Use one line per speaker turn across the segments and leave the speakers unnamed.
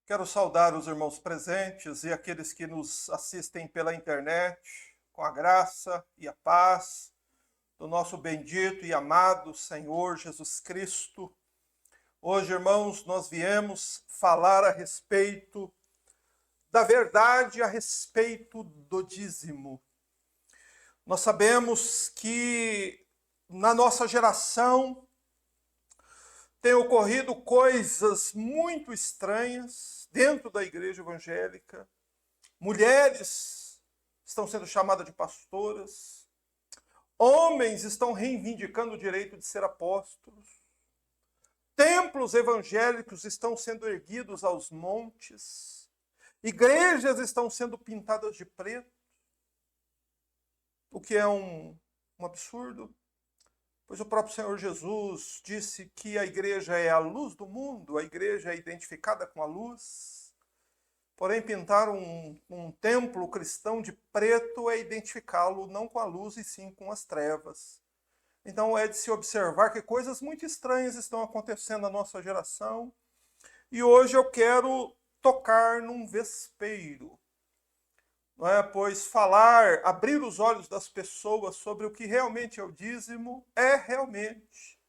Quero saudar os irmãos presentes e aqueles que nos assistem pela internet, com a graça e a paz do nosso bendito e amado Senhor Jesus Cristo. Hoje, irmãos, nós viemos falar a respeito da verdade a respeito do dízimo. Nós sabemos que na nossa geração tem ocorrido coisas muito estranhas dentro da igreja evangélica. Mulheres estão sendo chamadas de pastoras. Homens estão reivindicando o direito de ser apóstolos. Templos evangélicos estão sendo erguidos aos montes. Igrejas estão sendo pintadas de preto. O que é um absurdo. Pois o próprio Senhor Jesus disse que a igreja é a luz do mundo, a igreja é identificada com a luz. Porém, pintar um templo cristão de preto é identificá-lo não com a luz e sim com as trevas. Então é de se observar que coisas muito estranhas estão acontecendo na nossa geração. E hoje eu quero tocar num vespeiro. Não é? Pois falar, abrir os olhos das pessoas sobre o que realmente é o dízimo é realmente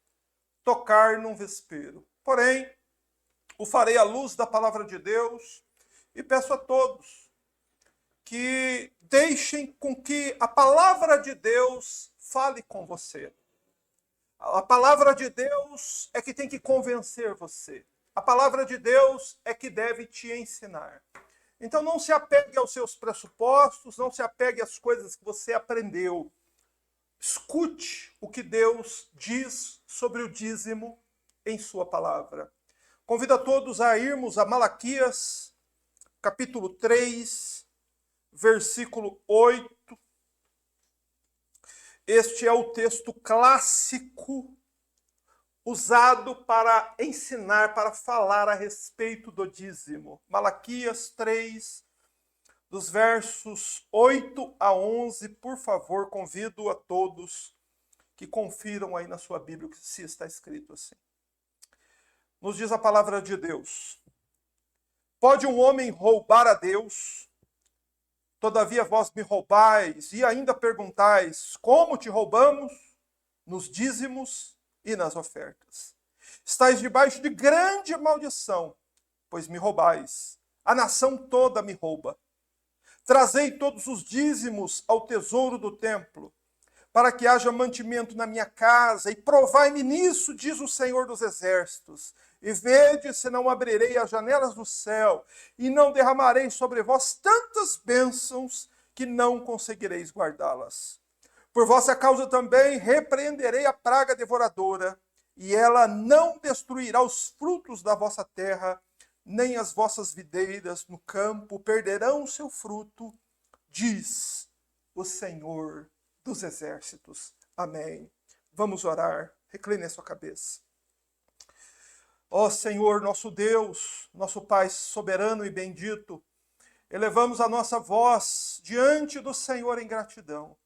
tocar num vespeiro. Porém, o farei à luz da palavra de Deus e peço a todos que deixem com que a palavra de Deus fale com você. A palavra de Deus é que tem que convencer você. A palavra de Deus é que deve te ensinar. Então não se apegue aos seus pressupostos, não se apegue às coisas que você aprendeu. Escute o que Deus diz sobre o dízimo em sua palavra. Convido a todos a irmos a Malaquias, capítulo 3, versículo 8. Este é o texto clássico usado para ensinar, para falar a respeito do dízimo. Malaquias 3, dos versos 8 a 11, por favor, convido a todos que confiram aí na sua Bíblia se está escrito assim. Nos diz a palavra de Deus: pode um homem roubar a Deus? Todavia vós me roubais e ainda perguntais: como te roubamos? Nos dízimos e nas ofertas. Estais debaixo de grande maldição, pois me roubais. A nação toda me rouba. Trazei todos os dízimos ao tesouro do templo, para que haja mantimento na minha casa, e provai-me nisso, diz o Senhor dos Exércitos. E vede se não abrirei as janelas do céu, e não derramarei sobre vós tantas bênçãos, que não conseguireis guardá-las. Por vossa causa também repreenderei a praga devoradora, e ela não destruirá os frutos da vossa terra, nem as vossas videiras no campo perderão o seu fruto, diz o Senhor dos Exércitos. Amém. Vamos orar. Recline a sua cabeça. Ó Senhor, nosso Deus, nosso Pai soberano e bendito, elevamos a nossa voz diante do Senhor em gratidão.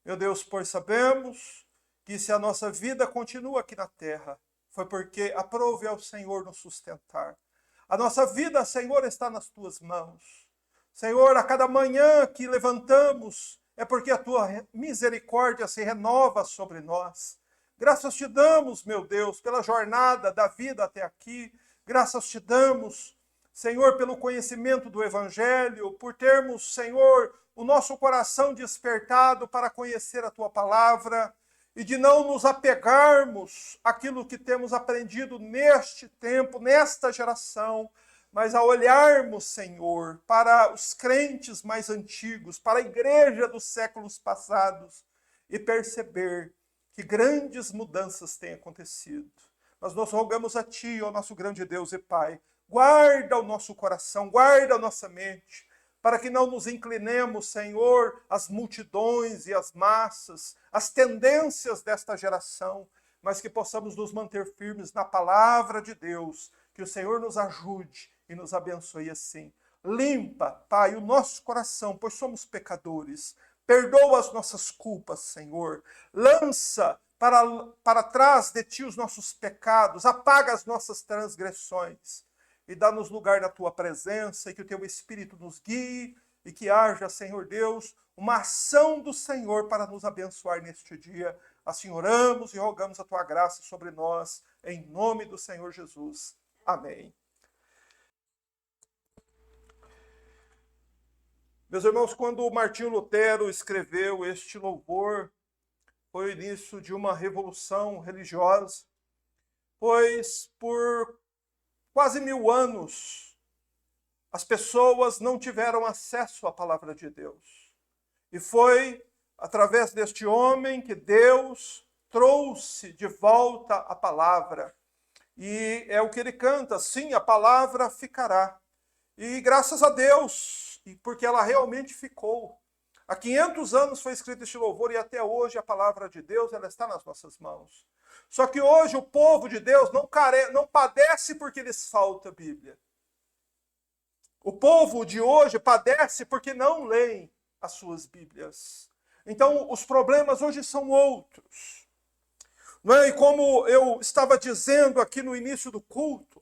Meu Deus, pois sabemos que se a nossa vida continua aqui na terra, foi porque aprove ao Senhor nos sustentar. A nossa vida, Senhor, está nas tuas mãos. Senhor, a cada manhã que levantamos, é porque a tua misericórdia se renova sobre nós. Graças te damos, meu Deus, pela jornada da vida até aqui. Graças te damos, Senhor, pelo conhecimento do Evangelho, por termos, Senhor, o nosso coração despertado para conhecer a tua palavra e de não nos apegarmos àquilo que temos aprendido neste tempo, nesta geração, mas a olharmos, Senhor, para os crentes mais antigos, para a igreja dos séculos passados e perceber que grandes mudanças têm acontecido. Nós nos rogamos a Ti, ó nosso grande Deus e Pai, guarda o nosso coração, guarda a nossa mente, para que não nos inclinemos, Senhor, às multidões e às massas, às tendências desta geração, mas que possamos nos manter firmes na palavra de Deus, que o Senhor nos ajude e nos abençoe assim. Limpa, Pai, o nosso coração, pois somos pecadores. Perdoa as nossas culpas, Senhor. Lança para trás de ti os nossos pecados. Apaga as nossas transgressões. E dá-nos lugar na tua presença, e que o teu Espírito nos guie, e que haja, Senhor Deus, uma ação do Senhor para nos abençoar neste dia. Assim oramos e rogamos a tua graça sobre nós, em nome do Senhor Jesus. Amém. Meus irmãos, quando Martinho Lutero escreveu este louvor, foi o início de uma revolução religiosa, pois por quase 1000 anos as pessoas não tiveram acesso à palavra de Deus. E foi através deste homem que Deus trouxe de volta a palavra. E é o que ele canta, sim, a palavra ficará. E graças a Deus, porque ela realmente ficou. Há 500 anos foi escrito este louvor e até hoje a palavra de Deus ela está nas nossas mãos. Só que hoje o povo de Deus não padece porque lhes falta Bíblia. O povo de hoje padece porque não leem as suas Bíblias. Então os problemas hoje são outros. Não é? E como eu estava dizendo aqui no início do culto,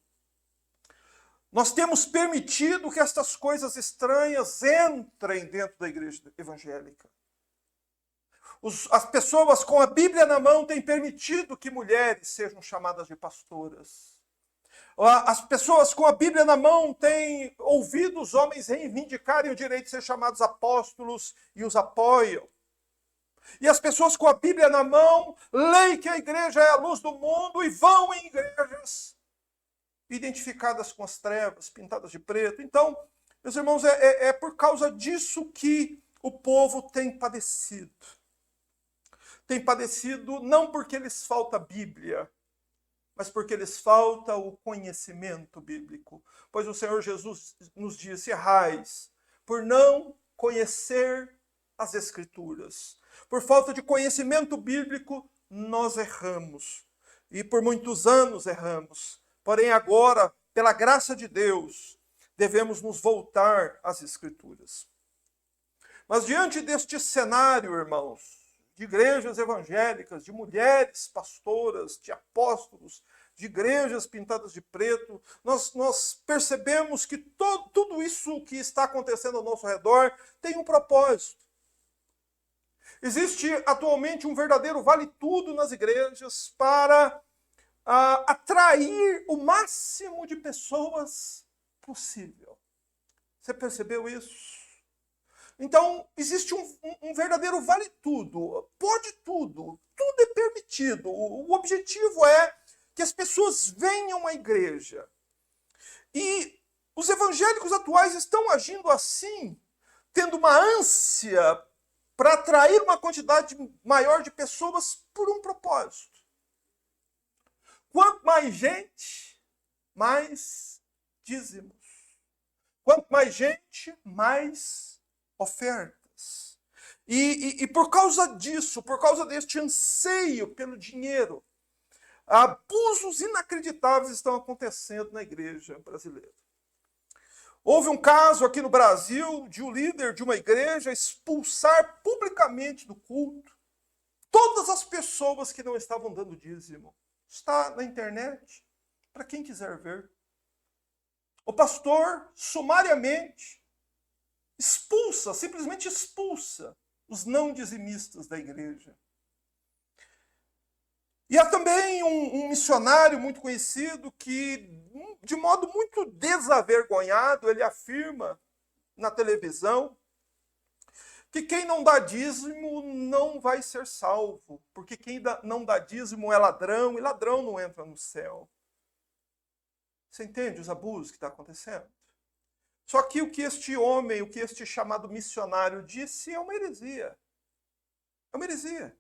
nós temos permitido que estas coisas estranhas entrem dentro da igreja evangélica. As pessoas com a Bíblia na mão têm permitido que mulheres sejam chamadas de pastoras. As pessoas com a Bíblia na mão têm ouvido os homens reivindicarem o direito de ser chamados apóstolos e os apoiam. E as pessoas com a Bíblia na mão leem que a igreja é a luz do mundo e vão em igrejas identificadas com as trevas, pintadas de preto. Então, meus irmãos, é por causa disso que o povo tem padecido. Tem padecido não porque lhes falta Bíblia, mas porque lhes falta o conhecimento bíblico. Pois o Senhor Jesus nos disse: errais por não conhecer as Escrituras. Por falta de conhecimento bíblico, nós erramos. E por muitos anos erramos. Porém, agora, pela graça de Deus, devemos nos voltar às Escrituras. Mas diante deste cenário, irmãos, de igrejas evangélicas, de mulheres pastoras, de apóstolos, de igrejas pintadas de preto, nós percebemos que tudo isso que está acontecendo ao nosso redor tem um propósito. Existe atualmente um verdadeiro vale-tudo nas igrejas para atrair o máximo de pessoas possível. Você percebeu isso? Então, existe um verdadeiro vale-tudo. Pode tudo. Tudo é permitido. O objetivo é que as pessoas venham à igreja. E os evangélicos atuais estão agindo assim, tendo uma ânsia para atrair uma quantidade maior de pessoas por um propósito. Quanto mais gente, mais dízimos. Quanto mais gente, mais ofertas. E por causa disso, por causa deste anseio pelo dinheiro, abusos inacreditáveis estão acontecendo na igreja brasileira. Houve um caso aqui no Brasil de um líder de uma igreja expulsar publicamente do culto todas as pessoas que não estavam dando dízimo. Está na internet, para quem quiser ver. O pastor, sumariamente, simplesmente expulsa os não dizimistas da igreja. E há também um missionário muito conhecido que, de modo muito desavergonhado, ele afirma na televisão que quem não dá dízimo não vai ser salvo, porque quem não dá dízimo é ladrão, e ladrão não entra no céu. Você entende os abusos que está acontecendo? Só que o que este homem, o que este chamado missionário disse é uma heresia. É uma heresia.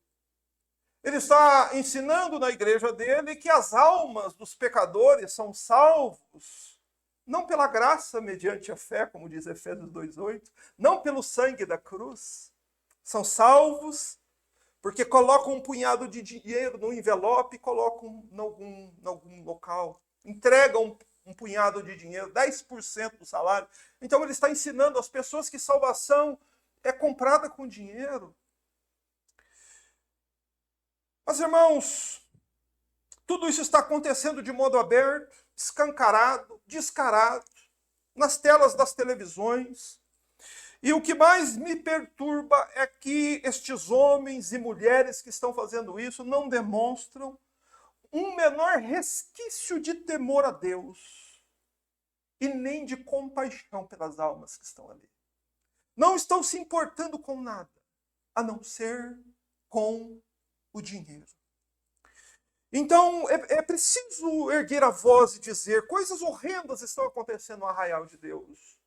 Ele está ensinando na igreja dele que as almas dos pecadores são salvos, não pela graça mediante a fé, como diz Efésios 2:8, não pelo sangue da cruz. São salvos porque colocam um punhado de dinheiro no envelope e colocam em algum local. Entregam um punhado de dinheiro, 10% do salário. Então ele está ensinando às pessoas que salvação é comprada com dinheiro. Mas, irmãos, tudo isso está acontecendo de modo aberto, escancarado, descarado, nas telas das televisões. E o que mais me perturba é que estes homens e mulheres que estão fazendo isso não demonstram um menor resquício de temor a Deus e nem de compaixão pelas almas que estão ali. Não estão se importando com nada, a não ser com o dinheiro. Então, é preciso erguer a voz e dizer: coisas horrendas estão acontecendo no arraial de Deus.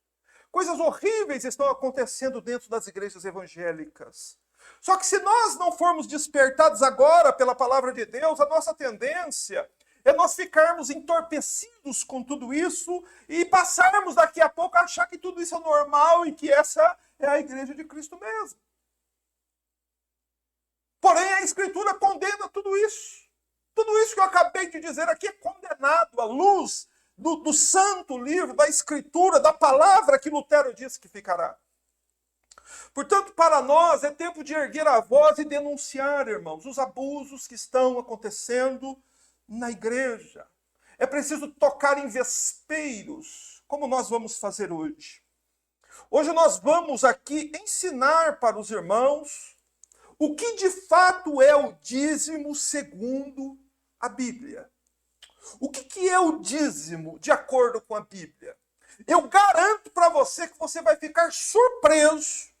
Coisas horríveis estão acontecendo dentro das igrejas evangélicas. Só que se nós não formos despertados agora pela palavra de Deus, a nossa tendência é nós ficarmos entorpecidos com tudo isso e passarmos daqui a pouco a achar que tudo isso é normal e que essa é a igreja de Cristo mesmo. Porém, a Escritura condena tudo isso. Tudo isso que eu acabei de dizer aqui é condenado à luz do santo livro, da Escritura, da palavra que Lutero disse que ficará. Portanto, para nós é tempo de erguer a voz e denunciar, irmãos, os abusos que estão acontecendo na igreja. É preciso tocar em vespeiros, como nós vamos fazer hoje. Hoje nós vamos aqui ensinar para os irmãos o que de fato é o dízimo segundo a Bíblia. O que é o dízimo de acordo com a Bíblia? Eu garanto para você que você vai ficar surpreso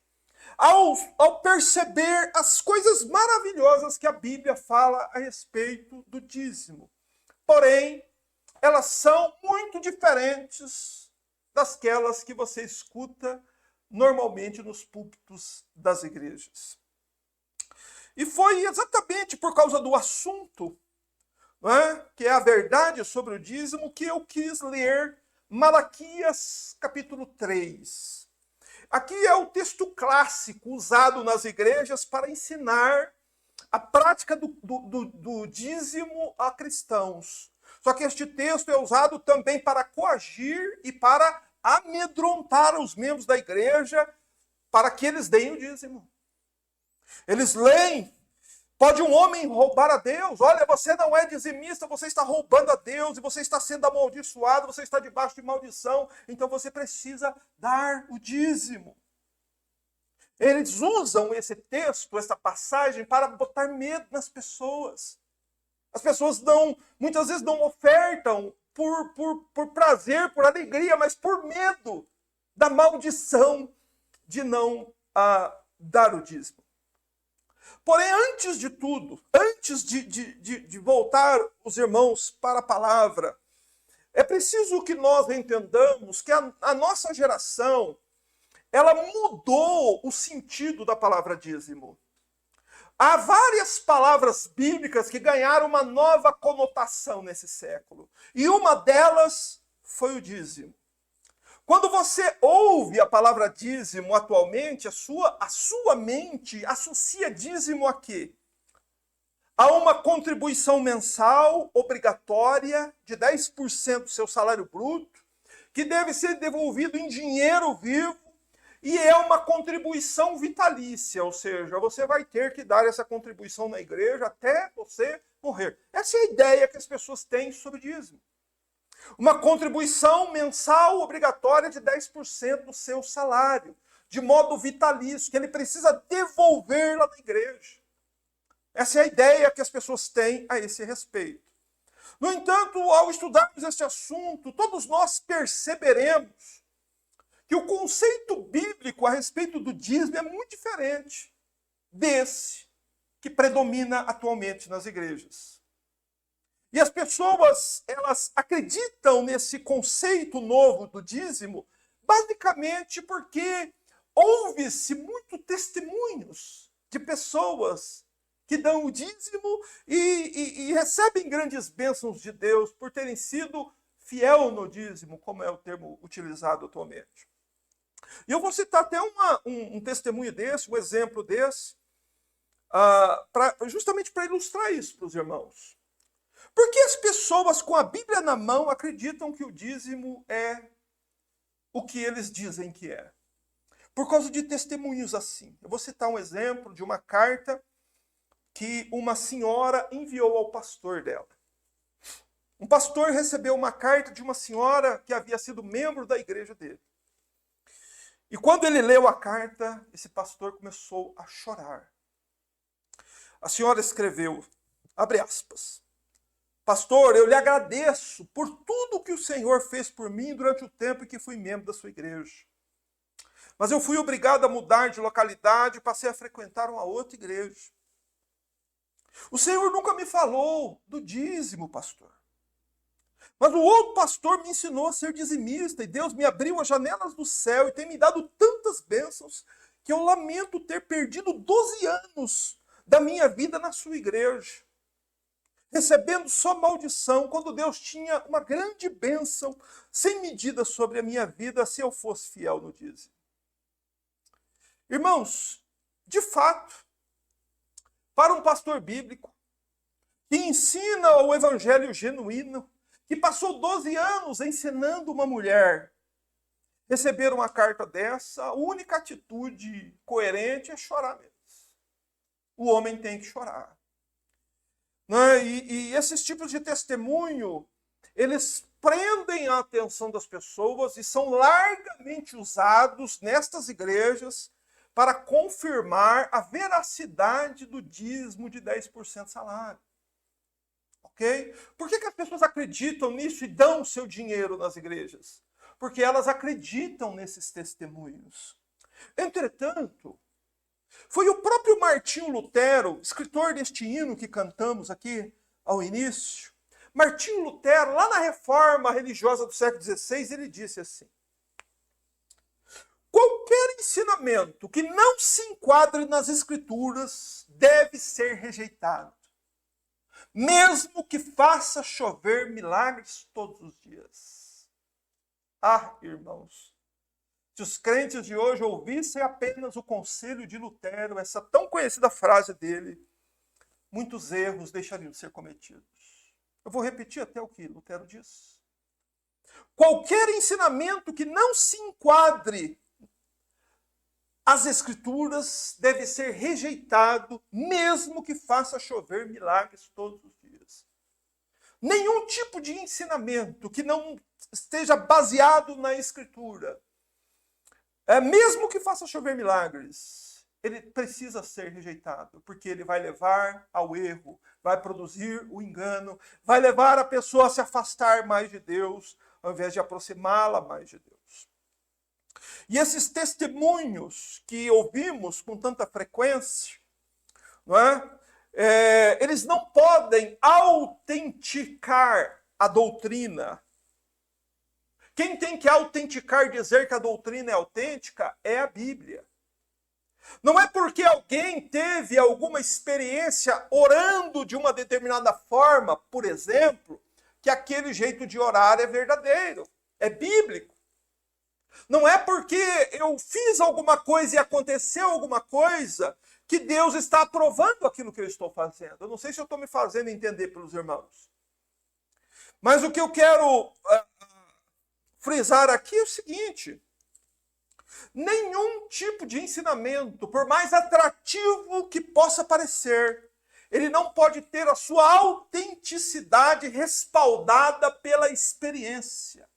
ao perceber as coisas maravilhosas que a Bíblia fala a respeito do dízimo. Porém, elas são muito diferentes dasquelas que você escuta normalmente nos púlpitos das igrejas. E foi exatamente por causa do assunto, que é a verdade sobre o dízimo, que eu quis ler Malaquias capítulo 3. Aqui é o texto clássico usado nas igrejas para ensinar a prática do dízimo a cristãos. Só que este texto é usado também para coagir e para amedrontar os membros da igreja para que eles deem o dízimo. Eles leem: pode um homem roubar a Deus? Olha, você não é dizimista, você está roubando a Deus, e você está sendo amaldiçoado, você está debaixo de maldição, então você precisa dar o dízimo. Eles usam esse texto, essa passagem, para botar medo nas pessoas. As pessoas muitas vezes não ofertam por prazer, por alegria, mas por medo da maldição de não dar o dízimo. Porém, antes de tudo, antes de voltar os irmãos para a palavra, é preciso que nós entendamos que a nossa geração, ela mudou o sentido da palavra dízimo. Há várias palavras bíblicas que ganharam uma nova conotação nesse século. E uma delas foi o dízimo. Quando você ouve a palavra dízimo atualmente, a sua mente associa dízimo a quê? A uma contribuição mensal obrigatória de 10% do seu salário bruto, que deve ser devolvido em dinheiro vivo, e é uma contribuição vitalícia, ou seja, você vai ter que dar essa contribuição na igreja até você morrer. Essa é a ideia que as pessoas têm sobre dízimo. Uma contribuição mensal obrigatória de 10% do seu salário, de modo vitalício, que ele precisa devolver lá na igreja. Essa é a ideia que as pessoas têm a esse respeito. No entanto, ao estudarmos este assunto, todos nós perceberemos que o conceito bíblico a respeito do dízimo é muito diferente desse que predomina atualmente nas igrejas. E as pessoas, elas acreditam nesse conceito novo do dízimo, basicamente porque houve-se muitos testemunhos de pessoas que dão o dízimo e recebem grandes bênçãos de Deus por terem sido fiel no dízimo, como é o termo utilizado atualmente. E eu vou citar até um testemunho desse, um exemplo desse, justamente para ilustrar isso para os irmãos. Porque as pessoas com a Bíblia na mão acreditam que o dízimo é o que eles dizem que é? por causa de testemunhos assim. Eu vou citar um exemplo de uma carta que uma senhora enviou ao pastor dela. Um pastor recebeu uma carta de uma senhora que havia sido membro da igreja dele. E quando ele leu a carta, esse pastor começou a chorar. A senhora escreveu, abre aspas, pastor, eu lhe agradeço por tudo que o Senhor fez por mim durante o tempo em que fui membro da sua igreja. Mas eu fui obrigado a mudar de localidade e passei a frequentar uma outra igreja. O Senhor nunca me falou do dízimo, pastor. Mas o outro pastor me ensinou a ser dizimista e Deus me abriu as janelas do céu e tem me dado tantas bênçãos que eu lamento ter perdido 12 anos da minha vida na sua igreja, recebendo só maldição, quando Deus tinha uma grande bênção sem medida sobre a minha vida se eu fosse fiel no dízimo. Irmãos, de fato, para um pastor bíblico que ensina o evangelho genuíno, que passou 12 anos ensinando uma mulher receber uma carta dessa, a única atitude coerente é chorar mesmo. O homem tem que chorar. Né? E esses tipos de testemunho, eles prendem a atenção das pessoas e são largamente usados nestas igrejas para confirmar a veracidade do dízimo de 10% salário. Ok? Por que as pessoas acreditam nisso e dão o seu dinheiro nas igrejas? Porque elas acreditam nesses testemunhos. Entretanto, foi o próprio Martinho Lutero, escritor deste hino que cantamos aqui ao início. Martinho Lutero, lá na reforma religiosa do século XVI, ele disse assim: qualquer ensinamento que não se enquadre nas escrituras deve ser rejeitado, mesmo que faça chover milagres todos os dias. Ah, irmãos, se os crentes de hoje ouvissem apenas o conselho de Lutero, essa tão conhecida frase dele, muitos erros deixariam de ser cometidos. Eu vou repetir até o que Lutero diz. Qualquer ensinamento que não se enquadre às Escrituras deve ser rejeitado, mesmo que faça chover milagres todos os dias. Nenhum tipo de ensinamento que não esteja baseado na Escritura, mesmo que faça chover milagres, ele precisa ser rejeitado, porque ele vai levar ao erro, vai produzir o engano, vai levar a pessoa a se afastar mais de Deus, ao invés de aproximá-la mais de Deus. E esses testemunhos que ouvimos com tanta frequência, não é? Eles não podem autenticar a doutrina. Quem tem que autenticar, dizer que a doutrina é autêntica, é a Bíblia. Não é porque alguém teve alguma experiência orando de uma determinada forma, por exemplo, que aquele jeito de orar é verdadeiro, é bíblico. Não é porque eu fiz alguma coisa e aconteceu alguma coisa que Deus está aprovando aquilo que eu estou fazendo. Eu não sei se eu estou me fazendo entender pelos irmãos. Mas o que eu quero frisar aqui é o seguinte: nenhum tipo de ensinamento, por mais atrativo que possa parecer, ele não pode ter a sua autenticidade respaldada pela experiência.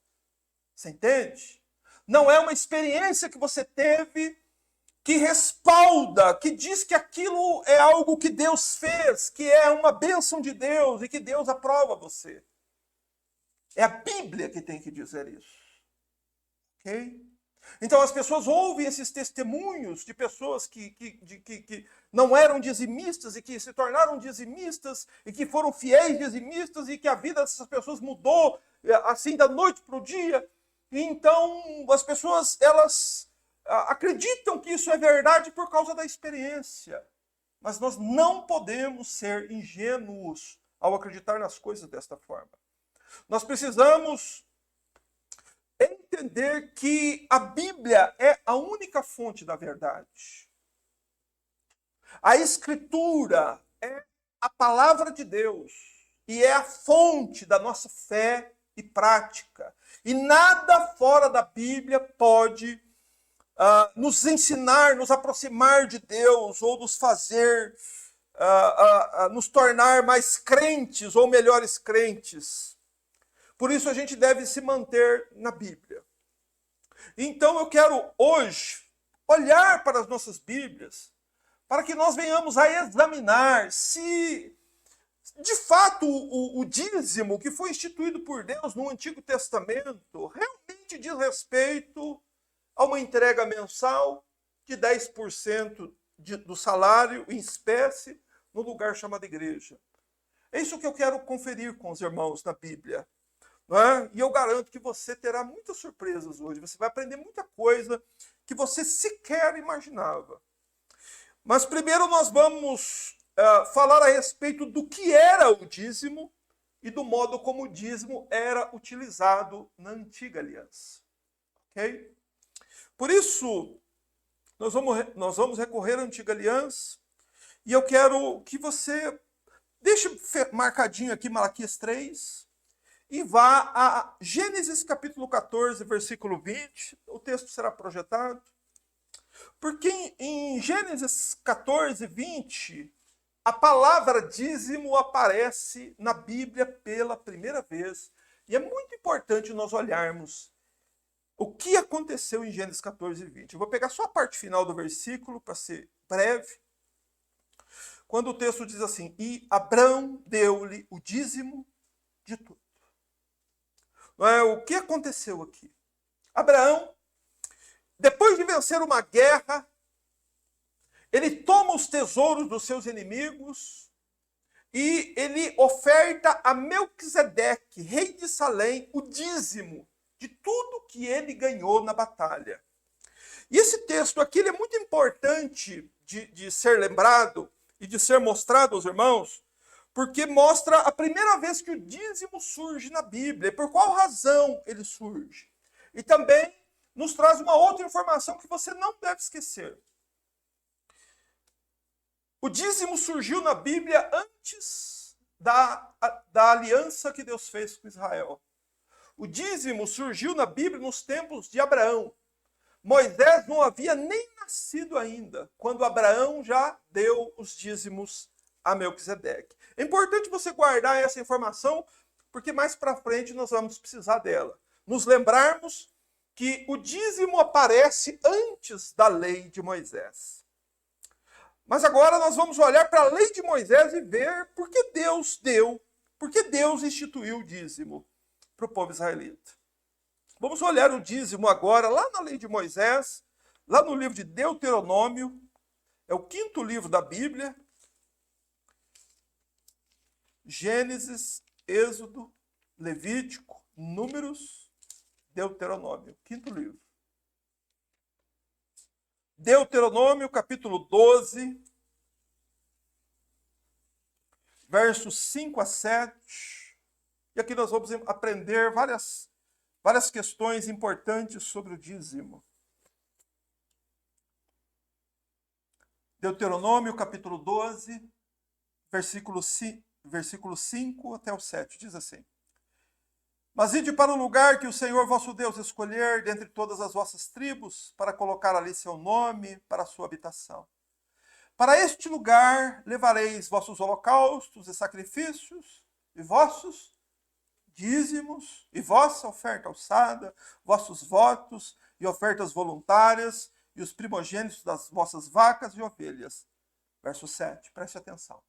Você entende? Não é uma experiência que você teve que respalda, que diz que aquilo é algo que Deus fez, que é uma bênção de Deus e que Deus aprova você. É a Bíblia que tem que dizer isso. Ok? Então as pessoas ouvem esses testemunhos de pessoas que não eram dizimistas e que se tornaram dizimistas e que foram fiéis dizimistas e que a vida dessas pessoas mudou assim da noite para o dia. E então as pessoas elas acreditam que isso é verdade por causa da experiência. Mas nós não podemos ser ingênuos ao acreditar nas coisas desta forma. Nós precisamos entender que a Bíblia é a única fonte da verdade. A Escritura é a palavra de Deus e é a fonte da nossa fé e prática. E nada fora da Bíblia pode nos ensinar, nos aproximar de Deus, ou nos fazer, nos tornar mais crentes ou melhores crentes. Por isso a gente deve se manter na Bíblia. Então eu quero hoje olhar para as nossas Bíblias, para que nós venhamos a examinar se, de fato, o dízimo que foi instituído por Deus no Antigo Testamento realmente diz respeito a uma entrega mensal de 10% do salário em espécie no lugar chamado igreja. É isso que eu quero conferir com os irmãos na Bíblia. Não é? E eu garanto que você terá muitas surpresas hoje. Você vai aprender muita coisa que você sequer imaginava. Mas primeiro nós vamos falar a respeito do que era o dízimo e do modo como o dízimo era utilizado na antiga aliança. Ok? Por isso, nós vamos recorrer à antiga aliança e eu quero que você deixe marcadinho aqui Malaquias 3 e vá a Gênesis capítulo 14, versículo 20. O texto será projetado. Porque em Gênesis 14, 20, a palavra dízimo aparece na Bíblia pela primeira vez. E é muito importante nós olharmos o que aconteceu em Gênesis 14, 20. Eu vou pegar só a parte final do versículo para ser breve. Quando o texto diz assim: e Abrão deu-lhe o dízimo de tudo. O que aconteceu aqui? Abraão, depois de vencer uma guerra, ele toma os tesouros dos seus inimigos e ele oferta a Melquisedeque, rei de Salém, o dízimo de tudo que ele ganhou na batalha. E esse texto aqui ele é muito importante de ser lembrado e de ser mostrado aos irmãos, porque mostra a primeira vez que o dízimo surge na Bíblia. E por qual razão ele surge? E também nos traz uma outra informação que você não deve esquecer. O dízimo surgiu na Bíblia antes da aliança que Deus fez com Israel. O dízimo surgiu na Bíblia nos tempos de Abraão. Moisés não havia nem nascido ainda, quando Abraão já deu os dízimos a Melquisedeque. É importante você guardar essa informação, porque mais para frente nós vamos precisar dela. Nos lembrarmos que o dízimo aparece antes da lei de Moisés. Mas agora nós vamos olhar para a lei de Moisés e ver por que Deus deu, por que Deus instituiu o dízimo para o povo israelita. Vamos olhar o dízimo agora, lá na lei de Moisés, lá no livro de Deuteronômio, é o 5º livro da Bíblia, Gênesis, Êxodo, Levítico, Números, Deuteronômio, 5º livro. Deuteronômio, capítulo 12, versos 5 a 7. E aqui nós vamos aprender várias questões importantes sobre o dízimo. Deuteronômio, capítulo 12, versículo 5 até o 7, diz assim: mas ide para o lugar que o Senhor vosso Deus escolher dentre todas as vossas tribos, para colocar ali seu nome para a sua habitação. Para este lugar levareis vossos holocaustos e sacrifícios, e vossos dízimos, e vossa oferta alçada, vossos votos e ofertas voluntárias, e os primogênitos das vossas vacas e ovelhas. Verso 7, preste atenção.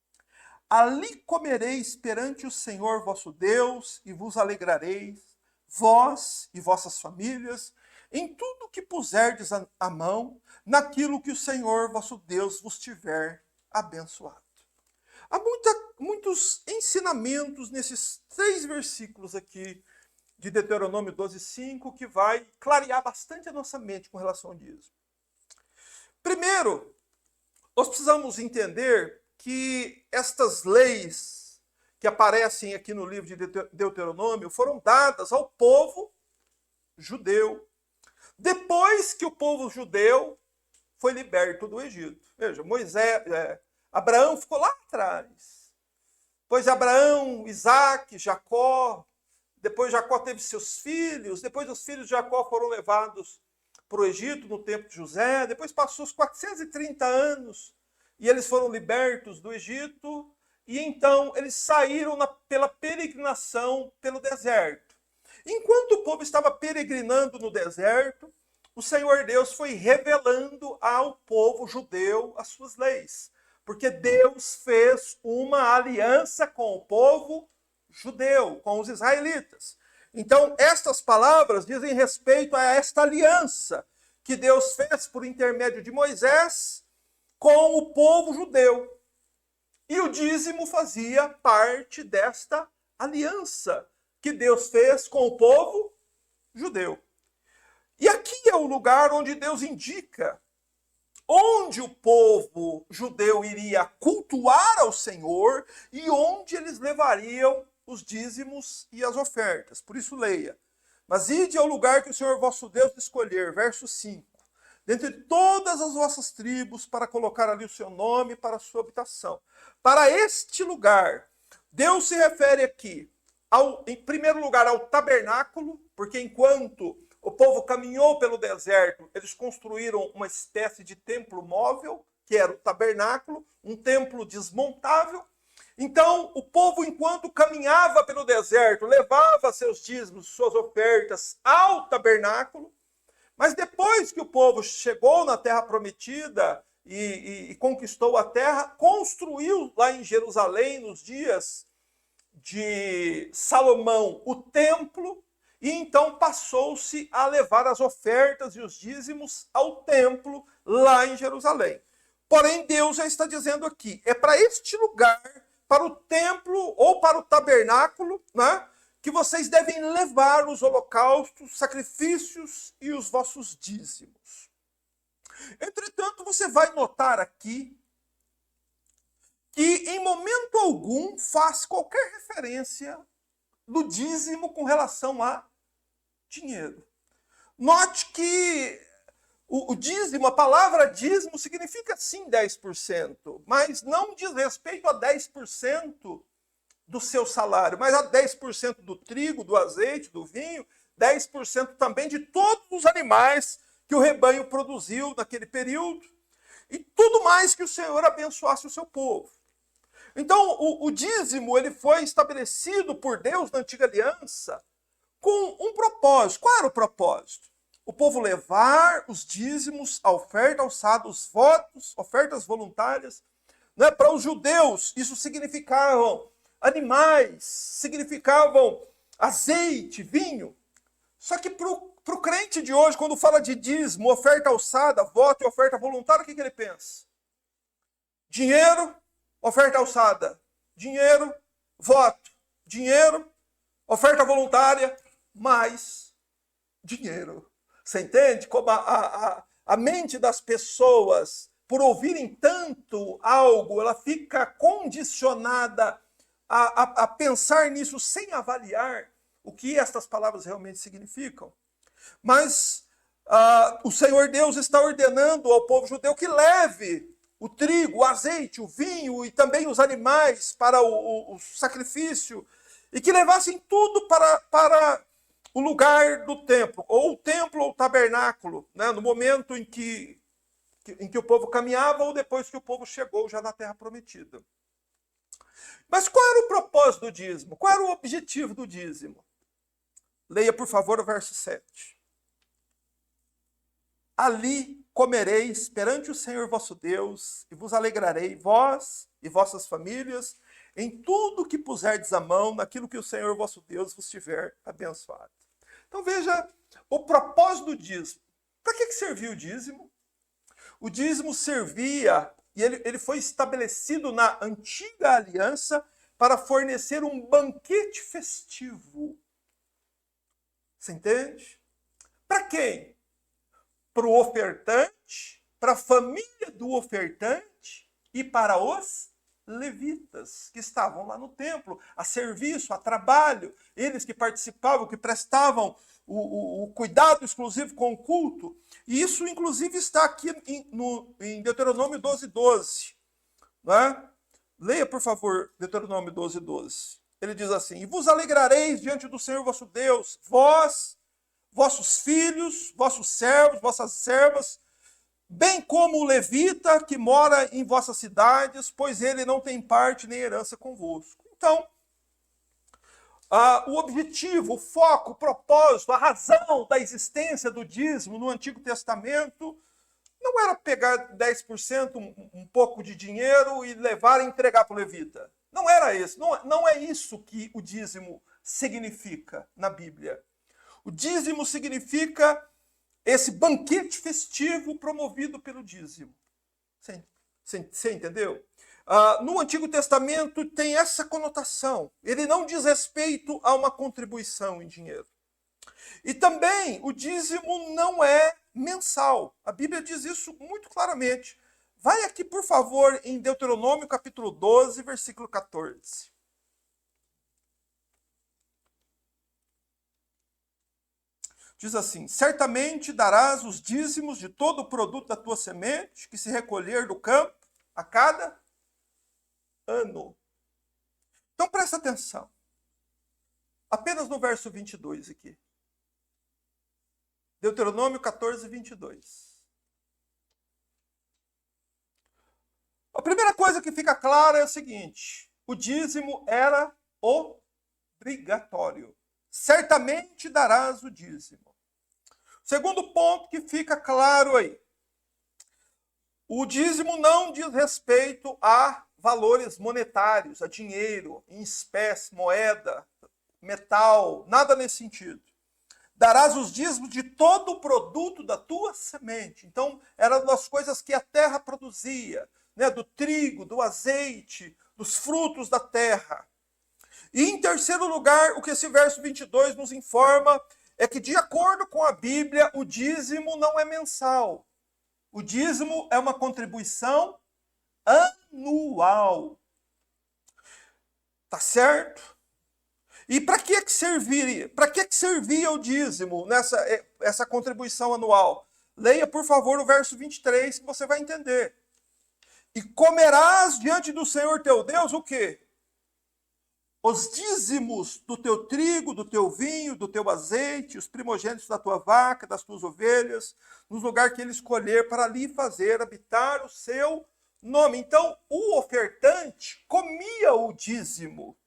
Ali comereis perante o Senhor vosso Deus, e vos alegrareis, vós e vossas famílias, em tudo que puserdes a mão, naquilo que o Senhor vosso Deus vos tiver abençoado. Há muitos ensinamentos nesses 3 versículos aqui de Deuteronômio 12:5 que vai clarear bastante a nossa mente com relação a isso. Primeiro, nós precisamos entender que estas leis que aparecem aqui no livro de Deuteronômio foram dadas ao povo judeu, depois que o povo judeu foi liberto do Egito. Veja, Abraão ficou lá atrás. Depois Abraão, Isaac, Jacó, depois Jacó teve seus filhos, depois os filhos de Jacó foram levados para o Egito no tempo de José, depois passou os 430 anos e eles foram libertos do Egito, e então eles saíram pela peregrinação pelo deserto. Enquanto o povo estava peregrinando no deserto, o Senhor Deus foi revelando ao povo judeu as suas leis, porque Deus fez uma aliança com o povo judeu, com os israelitas. Então, estas palavras dizem respeito a esta aliança que Deus fez por intermédio de Moisés com o povo judeu. E o dízimo fazia parte desta aliança que Deus fez com o povo judeu. E aqui é o lugar onde Deus indica onde o povo judeu iria cultuar ao Senhor e onde eles levariam os dízimos e as ofertas. Por isso leia. Mas ide ao lugar que o Senhor vosso Deus escolher, verso 5. Dentre todas as vossas tribos, para colocar ali o seu nome para a sua habitação. Para este lugar, Deus se refere aqui, em primeiro lugar, ao tabernáculo, porque enquanto o povo caminhou pelo deserto, eles construíram uma espécie de templo móvel, que era o tabernáculo, um templo desmontável. Então, o povo, enquanto caminhava pelo deserto, levava seus dízimos, suas ofertas ao tabernáculo. Mas depois que o povo chegou na terra prometida e conquistou a terra, construiu lá em Jerusalém, nos dias de Salomão, o templo, e então passou-se a levar as ofertas e os dízimos ao templo lá em Jerusalém. Porém, Deus já está dizendo aqui, é para este lugar, para o templo ou para o tabernáculo, né, que vocês devem levar os holocaustos, sacrifícios e os vossos dízimos. Entretanto, você vai notar aqui que em momento algum faz qualquer referência do dízimo com relação a dinheiro. Note que o dízimo, a palavra dízimo significa sim 10%, mas não diz respeito a 10% do seu salário, mas a 10% do trigo, do azeite, do vinho, 10% também de todos os animais que o rebanho produziu naquele período, e tudo mais que o Senhor abençoasse o seu povo. Então, o dízimo ele foi estabelecido por Deus na antiga aliança com um propósito. Qual era o propósito? O povo levar os dízimos, a oferta alçada, os votos, ofertas voluntárias. Né? Para os judeus, isso significavam animais, significavam azeite, vinho. Só que para o crente de hoje, quando fala de dízimo, oferta alçada, voto e oferta voluntária, o que ele pensa? Dinheiro, oferta alçada. Dinheiro, voto. Dinheiro, oferta voluntária, mais dinheiro. Você entende como a mente das pessoas, por ouvirem tanto algo, ela fica condicionada a pensar nisso sem avaliar o que estas palavras realmente significam. Mas o Senhor Deus está ordenando ao povo judeu que leve o trigo, o azeite, o vinho e também os animais para o sacrifício, e que levassem tudo para o lugar do templo, ou o templo ou o tabernáculo, né, no momento em que o povo caminhava ou depois que o povo chegou já na terra prometida. Mas qual era o propósito do dízimo? Qual era o objetivo do dízimo? Leia, por favor, o verso 7. Ali comereis perante o Senhor vosso Deus, e vos alegrarei, vós e vossas famílias, em tudo que puserdes a mão, naquilo que o Senhor vosso Deus vos tiver abençoado. Então veja o propósito do dízimo. Para que serviu o dízimo? O dízimo servia, e ele foi estabelecido na antiga aliança, para fornecer um banquete festivo. Você entende? Para quem? Para o ofertante, para a família do ofertante e para os levitas que estavam lá no templo, a serviço, a trabalho, eles que participavam, que prestavam o cuidado exclusivo com o culto. E isso, inclusive, está aqui em Deuteronômio 12:12. Né? Leia, por favor, Deuteronômio 12:12. Ele diz assim: e vos alegrareis diante do Senhor vosso Deus, vós, vossos filhos, vossos servos, vossas servas, bem como o levita que mora em vossas cidades, pois ele não tem parte nem herança convosco. Então, o objetivo, o foco, o propósito, a razão da existência do dízimo no Antigo Testamento não era pegar 10%, um pouco de dinheiro e levar e entregar para o levita. Não era isso. Não é isso que o dízimo significa na Bíblia. O dízimo significa esse banquete festivo promovido pelo dízimo. Você entendeu? No Antigo Testamento tem essa conotação. Ele não diz respeito a uma contribuição em dinheiro. E também o dízimo não é mensal. A Bíblia diz isso muito claramente. Vai aqui, por favor, em Deuteronômio capítulo 12, versículo 14. Diz assim: certamente darás os dízimos de todo o produto da tua semente, que se recolher do campo, a cada ano. Então presta atenção. Apenas no verso 22 aqui. Deuteronômio 14, 22. A primeira coisa que fica clara é o seguinte: o dízimo era obrigatório. Certamente darás o dízimo. Segundo ponto que fica claro aí: o dízimo não diz respeito a valores monetários, a dinheiro, em espécie, moeda, metal, nada nesse sentido. Darás os dízimos de todo o produto da tua semente. Então, eram das coisas que a terra produzia, né? Do trigo, do azeite, dos frutos da terra. E em terceiro lugar, o que esse verso 22 nos informa é que, de acordo com a Bíblia, o dízimo não é mensal. O dízimo é uma contribuição anual. Tá certo? E para que serviria? Para que servia o dízimo essa contribuição anual? Leia, por favor, o verso 23, que você vai entender. E comerás diante do Senhor teu Deus o quê? Os dízimos do teu trigo, do teu vinho, do teu azeite, os primogênitos da tua vaca, das tuas ovelhas, no lugar que ele escolher para ali fazer habitar o seu nome. Então, o ofertante comia o dízimo.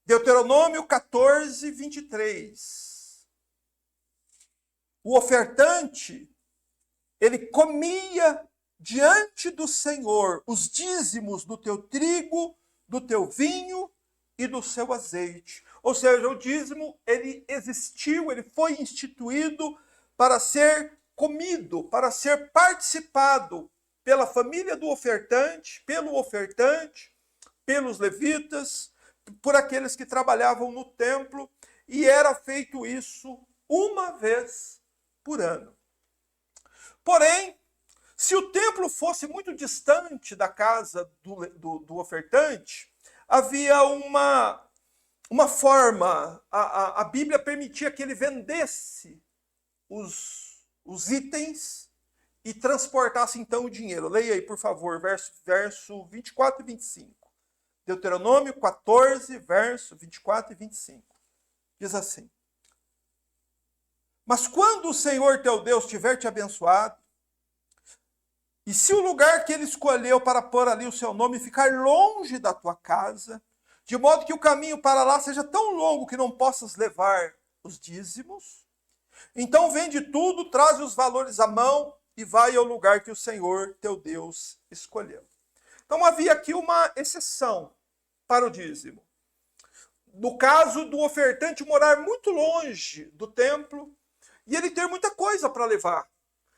Deuteronômio 14, 23. O ofertante, ele comia diante do Senhor os dízimos do teu trigo, do teu vinho e do seu azeite. Ou seja, o dízimo, ele existiu, ele foi instituído para ser comido, para ser participado pela família do ofertante, pelo ofertante, pelos levitas, por aqueles que trabalhavam no templo, e era feito isso uma vez por ano. Porém, se o templo fosse muito distante da casa do ofertante, havia uma forma, a Bíblia permitia que ele vendesse os itens e transportasse então o dinheiro. Leia aí, por favor, verso 24 e 25. Deuteronômio 14, verso 24 e 25. Diz assim: mas quando o Senhor teu Deus tiver te abençoado, e se o lugar que ele escolheu para pôr ali o seu nome ficar longe da tua casa, de modo que o caminho para lá seja tão longo que não possas levar os dízimos, então vende tudo, traz os valores à mão e vai ao lugar que o Senhor teu Deus escolheu. Então havia aqui uma exceção para o dízimo. No caso do ofertante morar muito longe do templo e ele ter muita coisa para levar.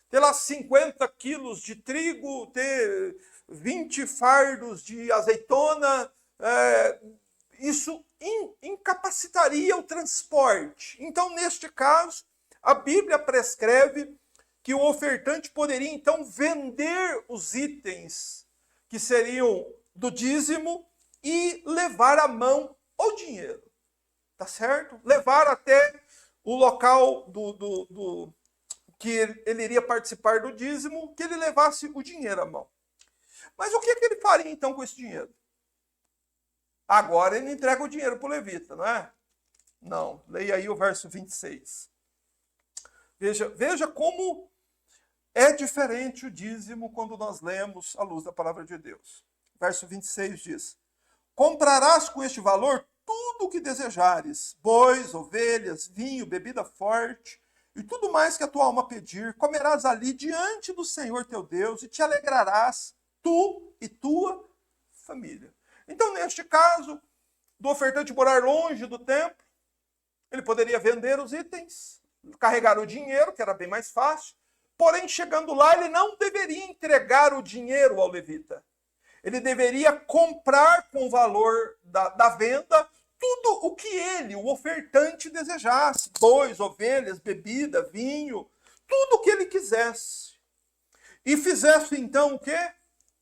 Ter lá 50 quilos de trigo, ter 20 fardos de azeitona, isso incapacitaria o transporte. Então, neste caso, a Bíblia prescreve que o ofertante poderia, então, vender os itens que seriam do dízimo e levar à mão o dinheiro. Tá certo? Levar até o local que ele iria participar do dízimo, que ele levasse o dinheiro à mão. Mas o que ele faria então com esse dinheiro? Agora ele entrega o dinheiro para o levita, não é? Não. Leia aí o verso 26. Veja como é diferente o dízimo quando nós lemos à luz da palavra de Deus. Verso 26 diz: comprarás com este valor tudo o que desejares, bois, ovelhas, vinho, bebida forte, e tudo mais que a tua alma pedir, comerás ali diante do Senhor teu Deus, e te alegrarás, tu e tua família. Então, neste caso, do ofertante morar longe do templo, ele poderia vender os itens, carregar o dinheiro, que era bem mais fácil, porém, chegando lá, ele não deveria entregar o dinheiro ao levita. Ele deveria comprar com o valor da venda tudo o que ele, o ofertante, desejasse. Bois, ovelhas, bebida, vinho, tudo o que ele quisesse. E fizesse então o quê?